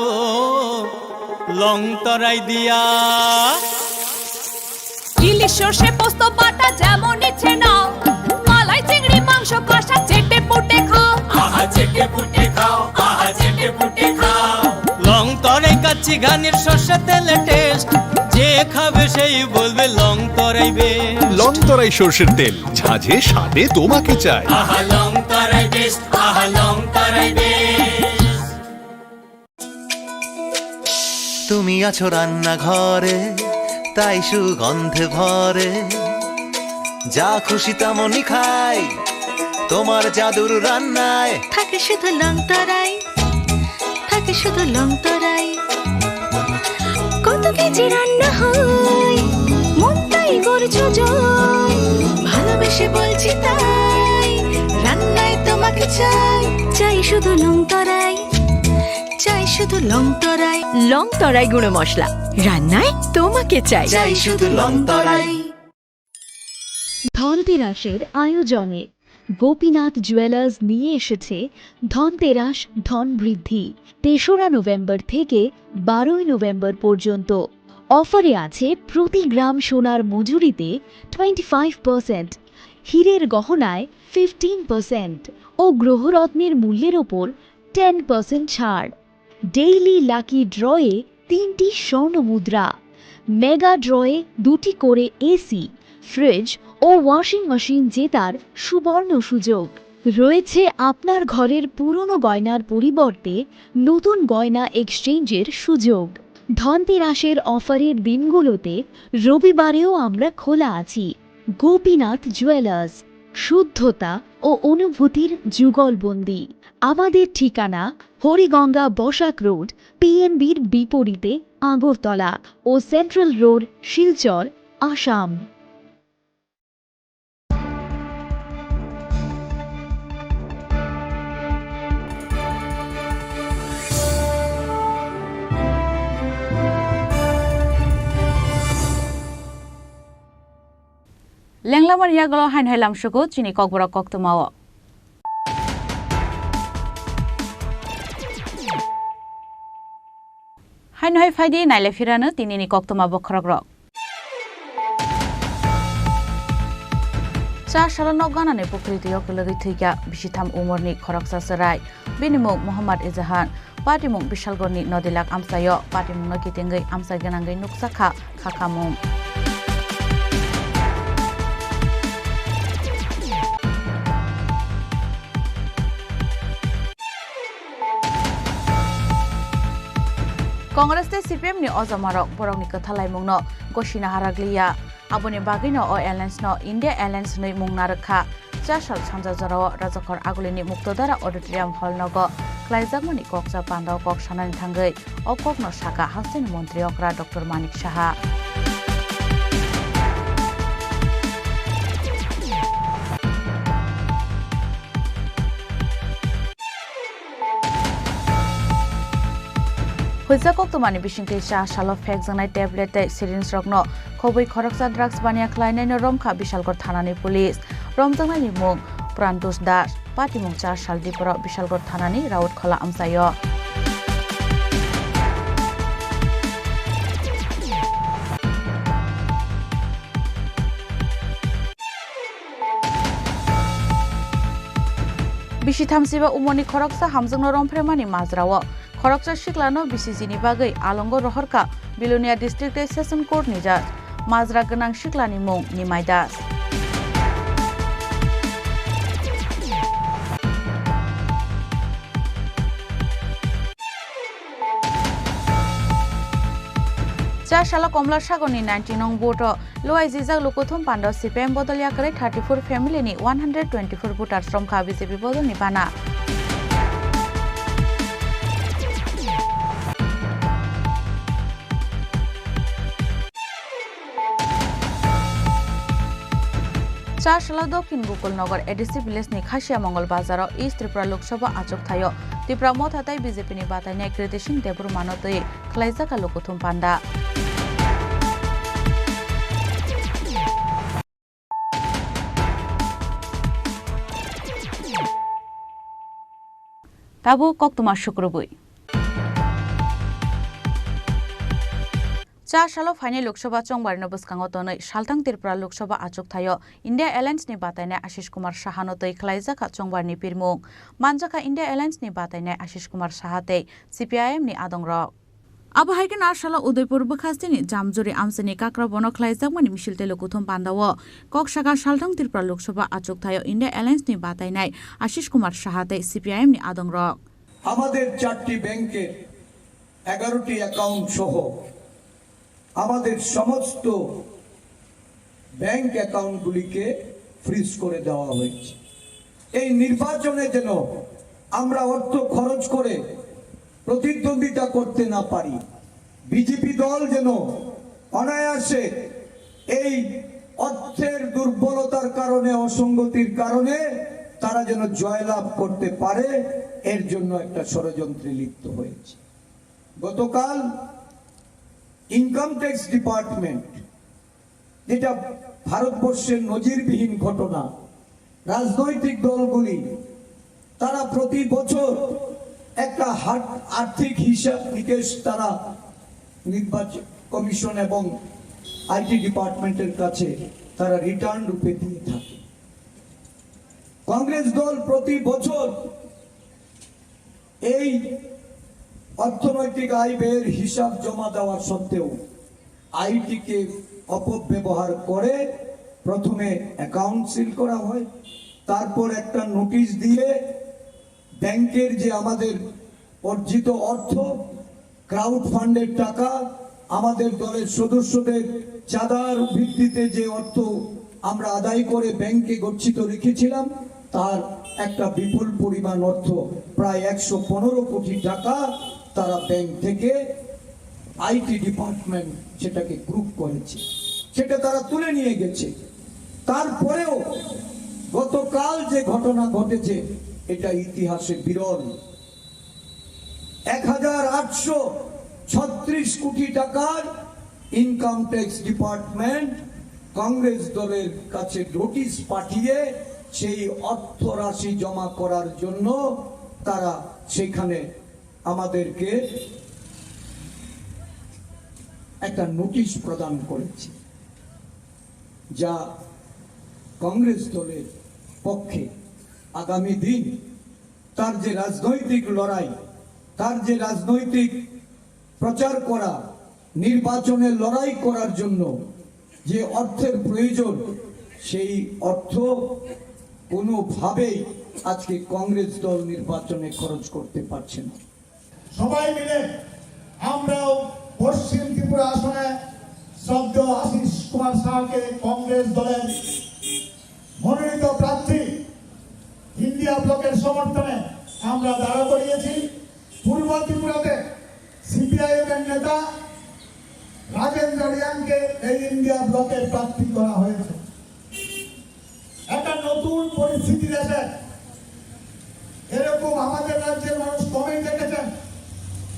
long তরাই দিয়া ইলিশ সর্ষে পোস্ত বাটা যেমন ইচ্ছে নাও মালাই চিংড়ি মাংস কষা চেটে পুটে খাও আহা চেটে পুটে খাও আহা চেটে পুটে খাও লং তরাই কাচ্চি ঘানির সর্ষে তেলে টেস্ট যে খাবে সেই বলবে লং তরাই বেশ লং তরাই সরষের তেল ঝাঁঝে স্বাদে তোমাকে চাই আহা লং তরাই বেশ আহা লং তরাই বেশ তুমি আছো রান্না ঘরে তাই সুগন্ধে ভরে যা খুশি তেমনই খাই তোমার জাদুর রান্নায় থাকে শুধু লং তরাই থাকে শুধু লং তরাই কত কেজি রান্না হয় মন তাই করছো জয় ভালোবেসে বলছি তাই রান্নায় তোমাকে চাই চাই শুধু লং তরাই চাই শুধু লং তরাই লং তরাই গুঁড়ো মশলা রান্নায় তোমাকে চাই চাই শুধু লং তরাই ধনতেরাসের আয়োজনে গোপীনাথ জুয়েলার্স নিয়ে এসেছে ধনতেরাস ধন বৃদ্ধি ৩রা নভেম্বর থেকে ১২ই নভেম্বর পর্যন্ত। অফারে আছে প্রতি গ্রাম সোনার মজুরিতে 25%, হীরের গহনায় 15% ও গ্রহরত্নের মূল্যের ওপর 10% ছাড়। ডেইলি লাকি ড্রয়ে 3টি স্বর্ণ মুদ্রা, মেগা ড্রয়ে 2টি করে এসি, ফ্রিজ ও ওয়াশিং মেশিন জেতার সুবর্ণ সুযোগ রয়েছে। আপনার ঘরের পুরনো গয়নার পরিবর্তে নতুন গয়না এক্সচেঞ্জের সুযোগ। ধনতেরাসের অফারের দিনগুলোতে রবিবারেও আমরা খোলা আছি। গোপীনাথ জুয়েলার্স, শুদ্ধতা ও অনুভূতির যুগলবন্দি। আমাদের ঠিকানা হরিগঙ্গা বসাক রোড, পিএনবির বিপরীতে আগরতলা ও সেন্ট্রাল রোড, শিলচর, আসাম। লেংলামার ইয়াগল হাইন হাইলাম সুগু চিনি ককবরক কক্তমাও হাইন হাই ফাইদি নাইলে ফিরানো তিনিনি কক্তমা বখরক রক চা সালানো গানানে প্রকৃতি অকলগৈ থৈকা বিশিথাম উমরনি খরকসা সরাই বিনিমুখ Mohammad এজাহান পাটিमुख বিশালগড়নি নদিলাক আমসায় পাটিमुख নকিতেঙ্গৈ আমসাই গনাঙ্গৈ নুকসাখা খাখামুং Congress te CPM ni ozamarok borok ni kathalai mungno goshina haraglia aboni bagino o airlines no India Airlines nei mungna rakha chasal sanja jarao rajakor agulini muktodara auditorium hall nogo klaijagmani koksa pandao kok sanani thangai okok no saka hasin mantri okra Dr. Manik Saha Huisa koktomani bisingke sha shalo fek janai tablet te syringe rokno khoboi khoroksa drugs bania khlainai no romkha Bishalgor thanani police romjangnai ni mung Prantos Das patimung 4 sal diporo Bishalgor thanani raut khola amsayo Bishithamsiba umoni khoroksa hamjangno romfremani majrao Khoroksa shiklano BCC ni bagai Alongo Rohorka Bilonia District Session Court ni judge Mazra ganang shiklani mung Nimai Das Cha shala Komla Shagoni 19 nong voto Loai Zizak Lokothum Pando CPM Bodolia Kare 34 family ni 124 voters from BJP Bodol ni bana Cha shala Dokin Gokul Nagar ADC Village ni Khashia Mongol Bazaro East Tripura Lok Sabha achok thayo Tripura Moth hatai BJP ni batanya Kritishin Debur Manotoi Khlaijaka Lokothum Panda Tabu Koktuma Shukrubui Cha shalo final Lok Sabha chongbar no buskango tonoi Saltang Tripura Lok Sabha achok thayo India Airlines ni bataina Ashish Kumar Saha notoi khlaijaka chongbar ni pirmung manjaka India Airlines ni bataina Ashish Kumar Saha tei CPIM ni adongrok Abo haiken arshala Udaipur bukhastini jamjuri amsani kakra bono khlaijagmani mishilte lokuthum pandawo kokshaka Saltang Tripura Lok Sabha achok thayo India Airlines ni batainai Ashish Kumar Saha tei CPIM ni adongrok আমাদের 4টি ব্যাংকে 11টি account সহ আমাদের সমস্ত bank অ্যাকাউন্টগুলিকে fridge করে দেওয়া হয়েছে এই নির্বাচনে যেন আমরা অর্থ খরচ করে প্রতিদ্বন্দ্বিতা করতে না পারি, বিজেপি দল যেন অনায়াসে এই অর্থের দুর্বলতার কারণে, অসঙ্গতির কারণে তারা যেন জয়লাভ করতে পারে, এর জন্য একটা ষড়যন্ত্রে লিপ্ত হয়েছে। গতকাল ইনকাম ট্যাক্স ডিপার্টমেন্ট, যেটা ভারতবর্ষের নজিরবিহীন ঘটনা, রাজনৈতিক দলগুলি তারা প্রতি বছর একটা আর্থিক হিসাব নিকেশ তারা নির্বাচন কমিশন এবং আইটি ডিপার্টমেন্টের কাছে তারা রিটার্ন রূপে দিয়ে থাকে। কংগ্রেস দল প্রতি বছর এই অর্থনৈতিক আয় ব্যয়ের হিসাব জমা দেওয়ার সত্ত্বেও আইটিকে অপব্যবহার করে প্রথমে অ্যাকাউন্ট সিল করা হয়, তারপর একটা নোটিশ দিয়ে ব্যাংকের যে আমাদের অর্জিত অর্থ, ক্রাউড ফান্ডের টাকা, আমাদের দলের সদস্যদের চাঁদার ভিত্তিতে যে অর্থ আমরা আদায় করে ব্যাংকে গচ্ছিত রেখেছিলাম, তার একটা বিপুল পরিমাণ অর্থ, প্রায় 115 কোটি টাকা তারা ব্যাংক থেকে আইটি ডিপার্টমেন্ট সেটাকে গ্রুপ করেছে, সেটা তারা তুলে নিয়ে গেছে। তারপরেও গতকাল যে ঘটনা ঘটেছে এটা ইতিহাসে বিরল। 1836 কোটি টাকার ইনকাম ট্যাক্স ডিপার্টমেন্ট কংগ্রেস দলের কাছে নোটিশ পাঠিয়ে সেই অর্থ রাশি জমা করার জন্য তারা সেখানে আমাদেরকে একটা নোটিশ প্রদান করেছে, যা কংগ্রেস দলের পক্ষে আগামী দিন তার যে রাজনৈতিক লড়াই, তার যে রাজনৈতিক প্রচার করা, নির্বাচনের লড়াই করার জন্য যে অর্থের প্রয়োজন, সেই অর্থ কোনোভাবেই আজকে কংগ্রেস দল নির্বাচনে খরচ করতে পারছে না। সবাই মিলে আমরাও পশ্চিম ত্রিপুরা আসনে শ্রদ্ধ আশিস কুমার সাহাকে কংগ্রেস দলের মনোনীত প্রার্থী ইন্ডিয়া ব্লকের সমর্থনে আমরা দাঁড়া করিয়েছি। পূর্ব ত্রিপুরাতে সিপিআইএম এর নেতা রাজেন্দ্র রিয়াংকে এই ইন্ডিয়া ব্লকের প্রার্থী করা হয়েছে। একটা নতুন পরিস্থিতি দেশে, এরকম আমাদের রাজ্যের মানুষ কমেই দেখেছেন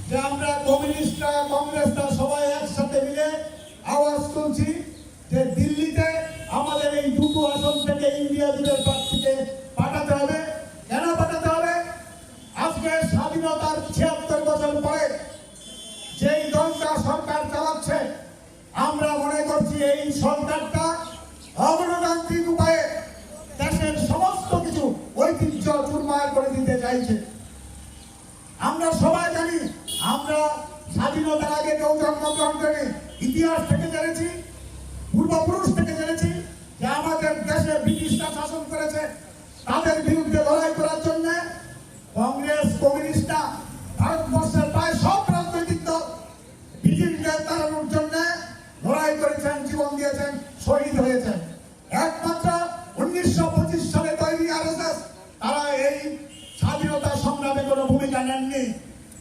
যে আমরা কমিউনিস্টরা, কংগ্রেসরা সবাই একসাথে মিলে আওয়াজ তুলছি যে দিল্লিতে আমাদের এই দুটো আসন থেকে ইন্ডিয়া জুটের প্রার্থীকে পাঠাতে হবে। কেন পাঠাতে হবে? আজকে স্বাধীনতার 76 বছর পরে যেই দলটা সরকার চালাচ্ছে, আমরা মনে করছি এই সরকারটা অগণতান্ত্রিক উপায়ে দেশের সমস্ত কিছু ঐতিহ্য চুরমার করে দিতে চাইছে। আমরা সবাই জানি, আমরা স্বাধীনতার আগে কেউ জন্মগ্রহণ করি, ইতিহাস থেকে জেনেছি, পূর্বপুরুষ থেকে জেনেছি যে আমাদের দেশে ব্রিটিশরা শাসন করেছে। তাদের বিরুদ্ধে লড়াই করার জন্য কংগ্রেস, কমিউনিস্টরা, ভারতবর্ষের প্রায় সব রাজনৈতিক দল ব্রিটিশদের তাড়ানোর জন্য লড়াই করেছেন, জীবন দিয়েছেন, শহীদ হয়েছেন। একমাত্র 1925 সালে তৈরি আরএসএস, তারা এই স্বাধীনতা সংগ্রামে কোনো ভূমিকা নেননি।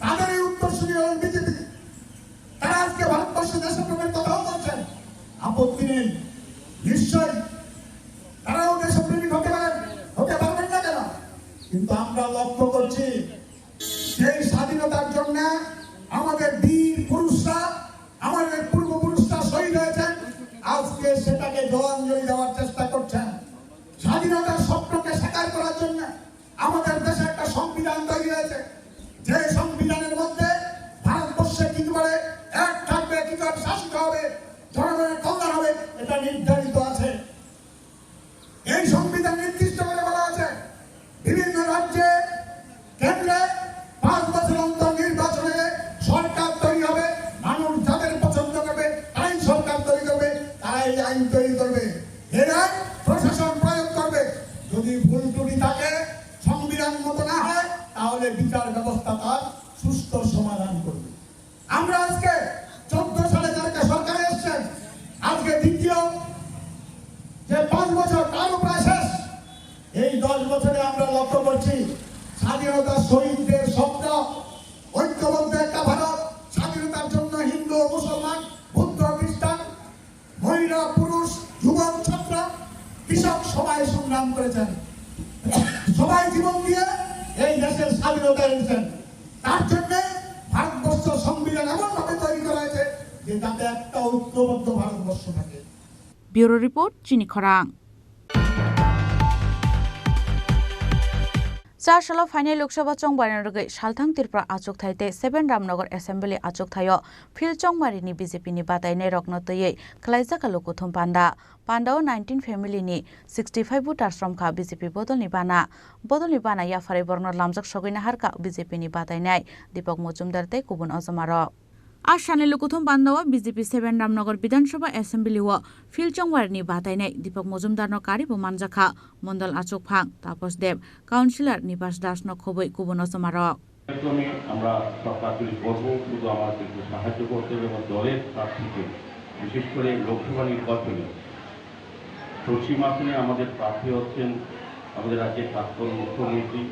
তাদের এই উত্তরসূরি হলেন বিজেপি। তারা আজকে ভারতবর্ষের দেশপ্রেমের কথাও বলছেন, আপত্তি নেই, নিশ্চয়ই তারাও দেশপ্রেমিক হতে পারেন, হতে পারবেন না কেন? কিন্তু আমরা লক্ষ্য করছি সেই স্বাধীনতার জন্য আমাদের বীর পুরুষরা, আমাদের পূর্বপুরুষরা শহীদ হয়েছেন, আজকে সেটাকে জলাঞ্জলি দেওয়ার চেষ্টা করছেন। স্বাধীনতার স্বপ্নকে সাকার করার জন্য আমাদের দেশে একটা সংবিধান তৈরি হয়েছে, যে সংবিধানের মধ্যে ভারতবর্ষে কি করে এক থাকবে, কি করে শাসিত হবে, জনগণের কল্যাণ হবে, এটা নির্ধারিত আছে। এই সংবিধান নির্দিষ্ট করে বলা আছে বিভিন্ন রাজ্যে, কেন্দ্রে 5 বছর অন্তর নির্বাচনে সরকার তৈরি হবে, মানুষ যাদের পছন্দ করবে তাই সরকার তৈরি করবে, তারাই আইন তৈরি করবে, এর আইন প্রশাসন প্রয়োগ করবে। যদি ভুল ত্রুটি থাকে, সংবিধান মতো না হয়, তাহলে বিচার ব্যবস্থা তার সুস্থ সমাধান করবে। আমরা আজকে 14 সালে যারা সরকারে এসছেন, আজকে দ্বিতীয় যে 5 বছর তারও প্রায় শেষ। এই 10 বছরে আমরা লক্ষ্য করছি স্বাধীনতা শহীদদের স্বপ্ন ঐক্যবদ্ধ সংগ্রাম করেছেন, সবাই জীবন দিয়ে এই দেশের স্বাধীনতা এনেছেন। তার জন্য ভারতবর্ষ সংবিধান এমন ভাবে তৈরি করা হয়েছে যে যাতে একটা ঐক্যবদ্ধ ভারতবর্ষ থাকে। ব্যুরো রিপোর্ট চিনি খরাং। চারশাল ফাইনাল লোকসভা চংবাरि सालथां त्रिपुरा आचुक थाइते 7 रामनगर एसेम्बली आचुक थायो फिल चंबारिनि बीजेपी नि बादायनाय रगनतयै खलाइजाका लोकुथुम पान्डाव 19 फेमिली नि 65 भोटार श्रमखा बीजेपी बदलनि बाना याफारै बर्न लामजक सगैना हारका बीजेपी नि बादायनाय दीपक मजुमदार ते गुबुन अजमारो आसानि लोकुथुम पान्डाव बीजेपी 7 रामनगर विधानसभा एसेम्बली व फिल चंबारिनि बादायनाय दीपक मजुमदार न कारिबो मानजाखा मंडल आचुक फां तापस देव काउन्सिलर निवास दास न खबै गुबुन अजमारो আমরা সরকারগুলি করব শুধু আমাদেরকে সাহায্য করতে হবে এবং দলের প্রার্থীকে বিশেষ করে লোকসভা নির্বাচনে পশ্চিম আসনে আমাদের প্রার্থী হচ্ছেন আমাদের রাজ্যের প্রাক্তন মুখ্যমন্ত্রী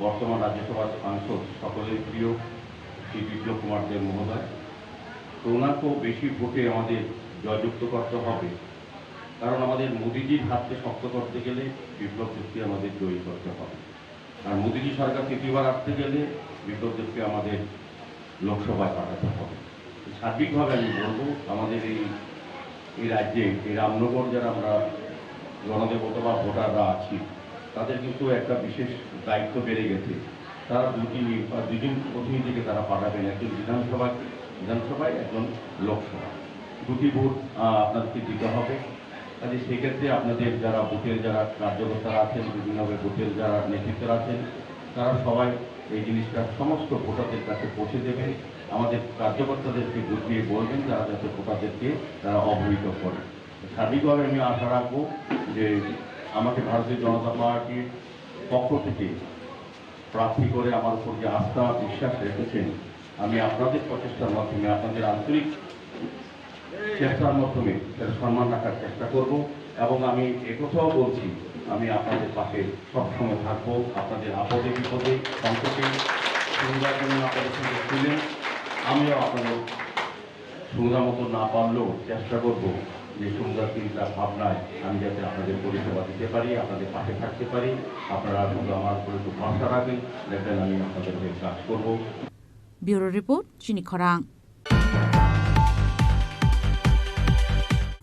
বর্তমান রাজ্যসভার সাংসদ সকলের প্রিয় শ্রী বিপ্লব কুমার দেব মহোদয়। তো ওনাকেও বেশি ভোটে আমাদের জয়যুক্ত করতে হবে, কারণ আমাদের মোদিজির হাতকে শক্ত করতে গেলে বিপ্লব দেবকে আমাদের জয়ী করতে হবে, আর মোদিজি সরকার তৃতীয়বার আসতে গেলে বিপ্লব দেবকে আমাদের লোকসভায় পাঠাতে হবে। সার্বিকভাবে আমি বলবো আমাদের এই রাজ্যে এই রামনগর যারা আমরা জনদেবতা বা ভোটাররা আছি তাদের কিন্তু একটা বিশেষ দায়িত্ব বেড়ে গেছে। তারা দুজন প্রতিনিধিকে তারা পাঠাবেন, একজন বিধানসভায় একজন লোকসভায়, দুটি ভোট আপনাদেরকে দিতে হবে। কাজে সেক্ষেত্রে আপনাদের যারা বুথের যারা কার্যকর্তারা আছেন, বিভিন্নভাবে বুথের যারা নেতৃত্বরা আছেন, তারা সবাই এই জিনিসটা সমস্ত ভোটারদের কাছে পৌঁছে দেবেন। আমাদের কার্যকর্তাদেরকে বুঝিয়ে বলবেন যারা যাতে ভোটারদেরকে তারা অবহিত করে। সার্বিকভাবে আমি আশা রাখবো যে আমাকে ভারতীয় জনতা পার্টির পক্ষ থেকে প্রার্থী করে আমার উপর যে আস্থা বিশ্বাস রেখেছেন, আমি আপনাদের প্রচেষ্টার মাধ্যমে আপনাদের আন্তরিক চেষ্টার মাধ্যমে সেটা সম্মান রাখার চেষ্টা করব। এবং আমি একথাও বলছি, আমি আপনাদের পাশে সবসময় থাকবো। আপনাদের আপদে বিপদে সংকটে সুবিধার জন্য আপনাদের সঙ্গে ছিলেন, আমিও আপনাদের সুবিধা মতো না পারলেও চেষ্টা করব যে সুন্দর চিন্তা ভাবনায় আমি যাতে আপনাদের পরিষেবা দিতে পারি, আপনাদের পাশে থাকতে পারি। আপনারা শুধু আমার উপরে একটু ভরসা রাখবেন, দেখবেন আমি আপনাদের হয়ে কাজ করব। ব্যুরো রিপোর্ট চিনি খরাং।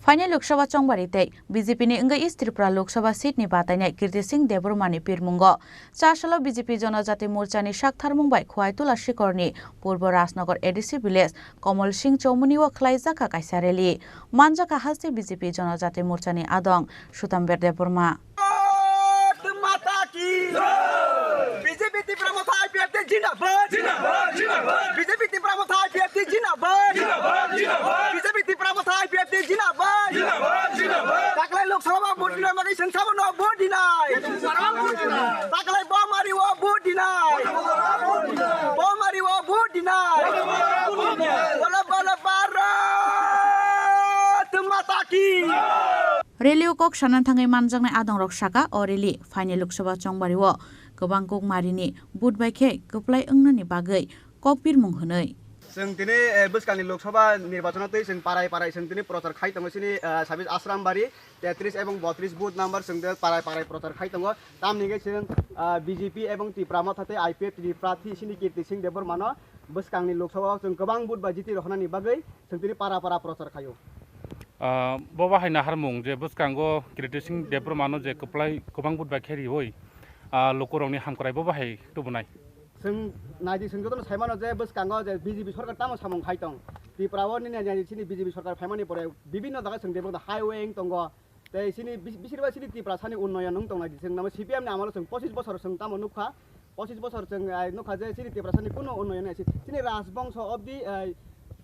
फाइनल लोकसभा चंबारिते बीजेपी नि इंग ईस्ट त्रिपुरा लोकसभा सीट नि बादायनाय कीर्ति सिंह देबरमानि पिरमुंगो चारसाल बीजेपी जनजाति मोर्चानि शाखथार मुंबाई खुवाइतुला शिखरनि पूर्व राजनगर एडीसी विलेज कमल सिंह चौमुनि व खलाइजाका कायसा रेली मानजाका हास्ते बीजेपी जनजाति मोर्चानि आदं सुताम्बर देबरमा बीजेपी त्रिपुरा मोथा आईपीएफटी जिंदाबाद जिंदाबाद जिंदाबाद बीजेपी त्रिपुरा मोथा आईपीएफटी जिंदाबाद जिंदाबाद जिंदाबाद बीजेपी त्रिपुरा मोथा आईपीएफटी जिंदाबाद जिंदाबाद जिंदाबाद ताकलाय लोकसभा भोट दिनाय मागै संसाबनो भोट दिनाय ताकलाय बमारि व भोट दिनाय बमारि व भोट दिनाय बोला बोला भारत माता की रेलियो कक सानन थाङै मानजांनाय आदं रक्षाका अ रेली फाइनल लोकसभा चंबारि व गोबां ककमारिनि बुट बाइखे गोप्लाय ओंनानि बागै ककबिर मुं होनै जों दिनै बोसकालनि लोकसभा निर्वाचनाव जों पाराय जों दिनै प्रचार खाइ दङ सिनि 26 आश्रामबारि 33 এবং 32 बुथ नाम्बार जों पाराय प्रचार खाइ दङ तामनिगे जों बीजेपी এবং त्रिपुरा माथाते आईपीएफ प्रार्थी सिनि कीर्ति सिंह देबरमानो बोसकालनि लोकसभायाव जों गोबां बुथ बा जिति रहनानि बागै जों दिनै पारा प्रचार खायो बाहायना हारमुं जे बोसकांगो कीर्ति सिंह देबरमानो जे गोप्लाय गोबां बुथ बा खेरि होय लोकरंनि हामखरायबो बाहाय तुबनाय जों नायदि जों साइमानो जे बोसकांगो जे बीजेपी सरकार तामो सामं खाइतं त्रिपुराव नि सिनि बीजेपी सरकार फाइमानि परे विभिन्न दागा जों देबो हाइवे दंग ते सिनि बिसिरबा सिनि त्रिपुरा सानि उन्नयन नों दंनाय जों नाम सीपीएम नि आमालो जों 25 बोसोर जों तामो नुखा 25 बोसोर जों नुखा जे सिनि त्रिपुरा सानि कुनो उन्नयन सिनि राजबंश अफ दि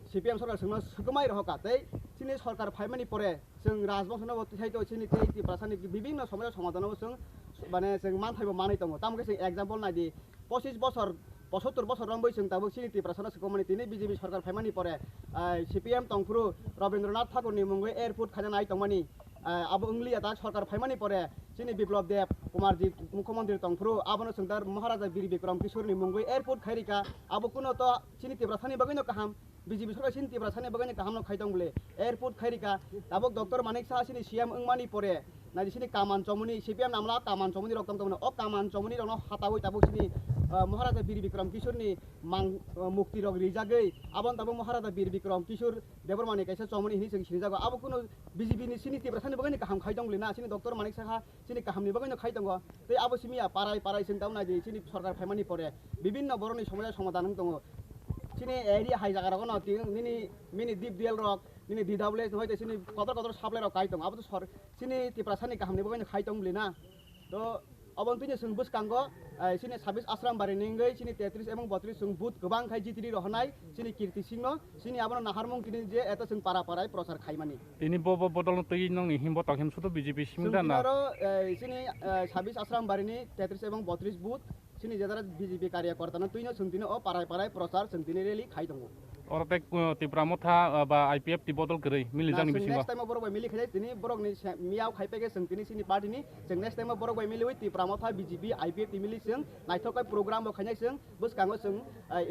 सीपीएम सरकार जों सुकुमाय रहका ते सिनि सरकार फाइमानि परे जों राजबंश न थाइतो सिनि त्रिपुरा सानि विभिन्न समस्या समाधानाव जों माने जों मानथायबो मानै दङ तामके जों एग्जाम्पल नायदि 25 बोसोर 75 बोसोर रंबै जों दाबो सिनि त्रिपुरा साना सुकुमानि दिनै बीजेपी सरकार फाइमानि परे सीपीएम तंफ्रु रवीन्द्रनाथ ठाकुरनि मुङै एयारपोर्ट खाजानाय दंमानि आबो इंलिया दा सरकार फाइमानि परे सिनि बिप्लब देब कुमारजी मुख्यमंत्री तंफ्रु आबनो जों महाराजा वीर विक्रम किशोरनि मुङै एयारपोर्ट खायरिका आबो कुनो तो सिनि त्रिपुरा सानि बगैनो काहाम बीजेपी सरकार सिनि त्रिपुरा सानि बगैनो काहामनो खायदं बोले एयारपोर्ट खायरिका आबो डॉक्टर मानिक साहा सिनि सीएम इंमानि परे নাই sini kaman chomuni CPM namla kaman chomuni roktam tamna o kaman chomuni rokno hatawoi tabuk sini Maharaja Bir Bikram Kishore ni mang mukti rok rijagei abon tabuk Maharaja Bir Bikram Kishore Debormani kaisa chomuni hini sing sini jago abo kuno BJP ni sini Tripura sani bagani kaham khaidong lina sini Dr. Manik Sakha sini kaham ni bagani khaidong tei abo simia parai sing tauna je sini sarkar phaimani pore bibinno boroni somaya somadan tongo sini area hai jaga rokono nini mini deep duel rok nini DWS hoite sini kotor supply rok kaitong abo to sini Tripura sani kaham ni bagani khaidong lina to abon tunya sung bus kanggo sini 26 asram bari ningai sini 33 এবং 32 sung but gobang khai jitiri rohnai sini kirti singno sini abono naharmung tini je eta sung parai prosar khaimani ini bobo bodol tui nong himbo takhim sudo BJP simda na sini 26 asram bari ni 33 এবং 32 but sini jadara BJP karyakarta na tuino sung tini o parai prosar sung tini rally khai dongo ortek Tripura motha ba IPF ti bodol kerei mili jang ni bisingo next time borok bai mili khai tini borok ni miaw khai pege sung tini sini party ni sung next time borok bai mili wi Tripura motha BJP IPF ti mili sung naithokai program bo khainai sung bus kango sung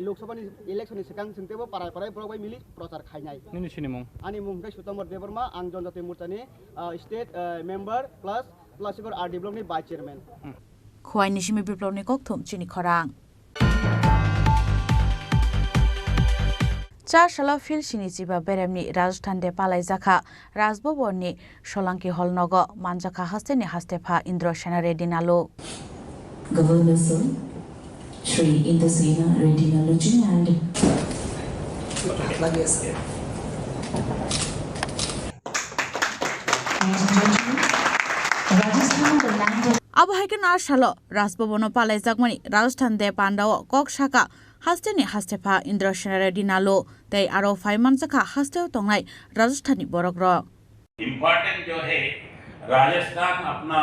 lok sabha ni election ni sekang sung tebo parai borok bai mili prosar khainai nini sini mong ani mung kai Sutamor Deborma ang Jonjati Morcha ni state member plus igor RD block ni vice chairman khwai ni simi biplop ni kokthum Chini Khorang Cha shala fil sini jiba beremni Rajasthan de palai jakha Rajbhavan ni Solanki hall nogo manjakha haste ni hastepha Indra Sena Reddy nalo Governor Sir Shri Indra Sena Reddy nalo ji and Abo haike na shalo Rajbhavan palai jakmani Rajasthan de pandao kok shaka haste ni hastepha Indra Sena Reddy nalo tei aro 5 manjakha haste tongnai Rajasthan ni borok ro important जो है राजस्थान अपना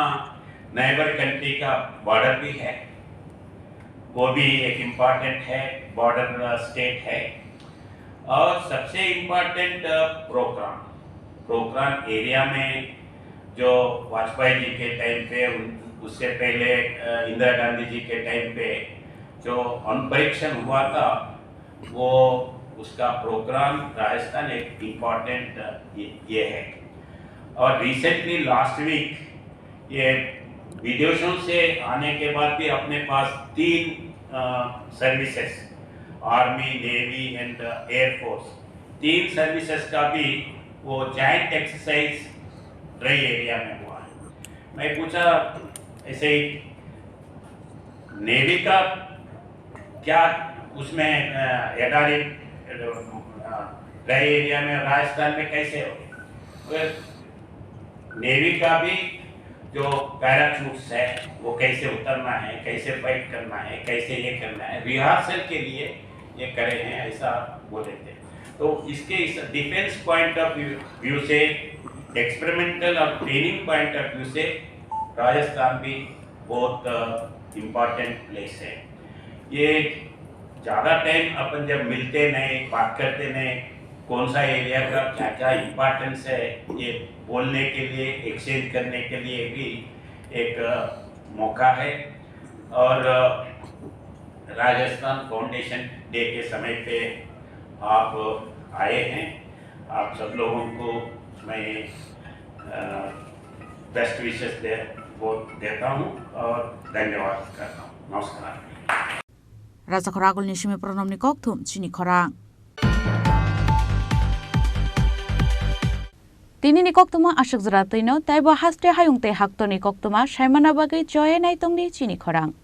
neighbour country का border भी है वो भी एक important है बॉर्डर स्टेट है और सबसे इम्पोर्टेंट प्रोग्राम एरिया में जो वाजपेयी जी के टाइम पे उससे पहले इंदिरा गांधी जी के टाइम पे जो अनपरीक्षण हुआ था वो उसका प्रोग्राम राजस्थान एक इम्पोर्टेंट ये है और रिसेंटली लास्ट वीक ये विदेशों से आने के बाद भी अपने पास 3 services army navy and air force 3 services का भी वो जॉइंट एक्सरसाइज रही एरिया में हुआ है मैं पूछा ऐसे ही नेवी का क्या उसमें एडारी रही एरिया में राजस्थान में कैसे हो नेवी का भी जो पैराशूट्स है वो कैसे उतरना है कैसे फाइट करना है कैसे ये करना है रिहर्सल के लिए ये करे हैं ऐसा बोले थे तो इसके इस डिफेंस पॉइंट ऑफ व्यू से एक्सपेरिमेंटल और ट्रेनिंग पॉइंट ऑफ व्यू से राजस्थान भी बहुत इम्पोर्टेंट प्लेस है ये ज़्यादा टाइम अपन जब मिलते नहीं बात करते नहीं कौन सा एरिया का क्या क्या इम्पोर्टेंस है ये बोलने के लिए एक्सचेंज करने के लिए भी एक मौका है और राजस्थान फाउंडेशन डे के समय पे आप आए हैं आप सब लोगों को मैं बेस्ट विशेस देता हूँ और धन्यवाद करता हूँ नमस्कार Raja Khoragul ni simi pronom ni kokthum Chini Khorang Tini ni koktuma ashuk zratino taibo haste hayungte hakto ni koktuma shaimana bagai joye naitong ni Chini Khorang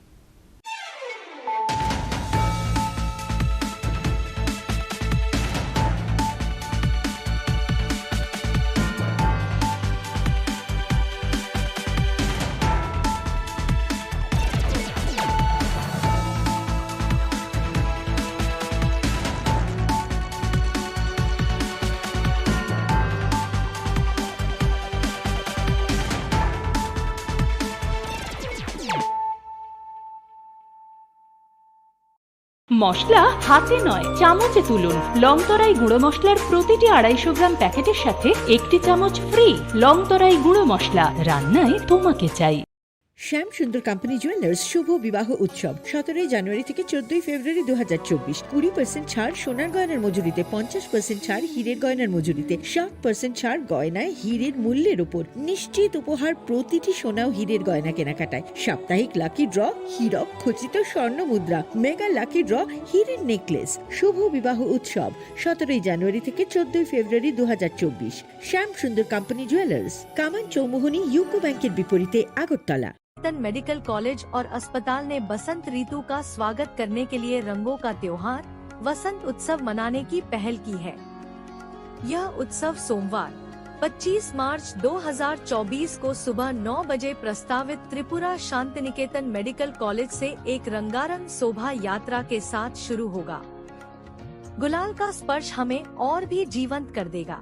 মশলা হাতে নয় চামচে তুলুন লংতরাই গুঁড়ো মশলার প্রতিটি 250 গ্রাম প্যাকেটের সাথে একটি চামচ ফ্রি লংতরাই গুঁড়ো মশলা রান্নায় তোমাকে চাই শ্যাম সুন্দর কোম্পানি জুয়েলার্স শুভ বিবাহ উৎসব 17 জানুয়ারি থেকে 14 ফেব্রুয়ারি 2024। 20% ছাড় সোনার গয়নার মজুরিতে, 50% ছাড় হীরের গয়নার মজুরিতে, 60% ছাড় গয়নায় হীরের মূল্যের উপর, নিশ্চিত উপহার প্রতিটি সোনা ও হীরের গয়না কেনাকাটায়, সাপ্তাহিক লাকি ড্র, হীরক খচিত স্বর্ণ মুদ্রা, মেগা লাকি ড্র, হীরের নেকলেস। শুভ বিবাহ উৎসব 17 জানুয়ারি থেকে 14 ফেব্রুয়ারি 2024। শ্যাম সুন্দর কোম্পানি জুয়েলার্স, কামান চৌমুহনী यूको बैंकेर विपरीते আগরতলা। मेडिकल कॉलेज और अस्पताल ने बसंत ऋतु का स्वागत करने के लिए रंगों का त्योहार वसंत उत्सव मनाने की पहल की है। यह उत्सव सोमवार 25 मार्च 2024 को सुबह 9 बजे प्रस्तावित त्रिपुरा शांतिनिकेतन मेडिकल कॉलेज से एक रंगारंग शोभा यात्रा के साथ शुरू होगा। गुलाल का स्पर्श हमें और भी जीवंत कर देगा।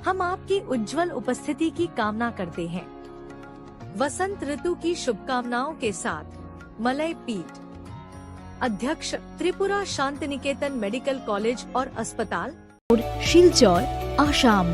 हम आपकी उज्जवल उपस्थिति की कामना करते हैं। वसंत ऋतु की शुभकामनाओं के साथ मलय पीठ, अध्यक्ष त्रिपुरा शांतिनिकेतन मेडिकल कॉलेज और अस्पताल, শিলচর, আসাম।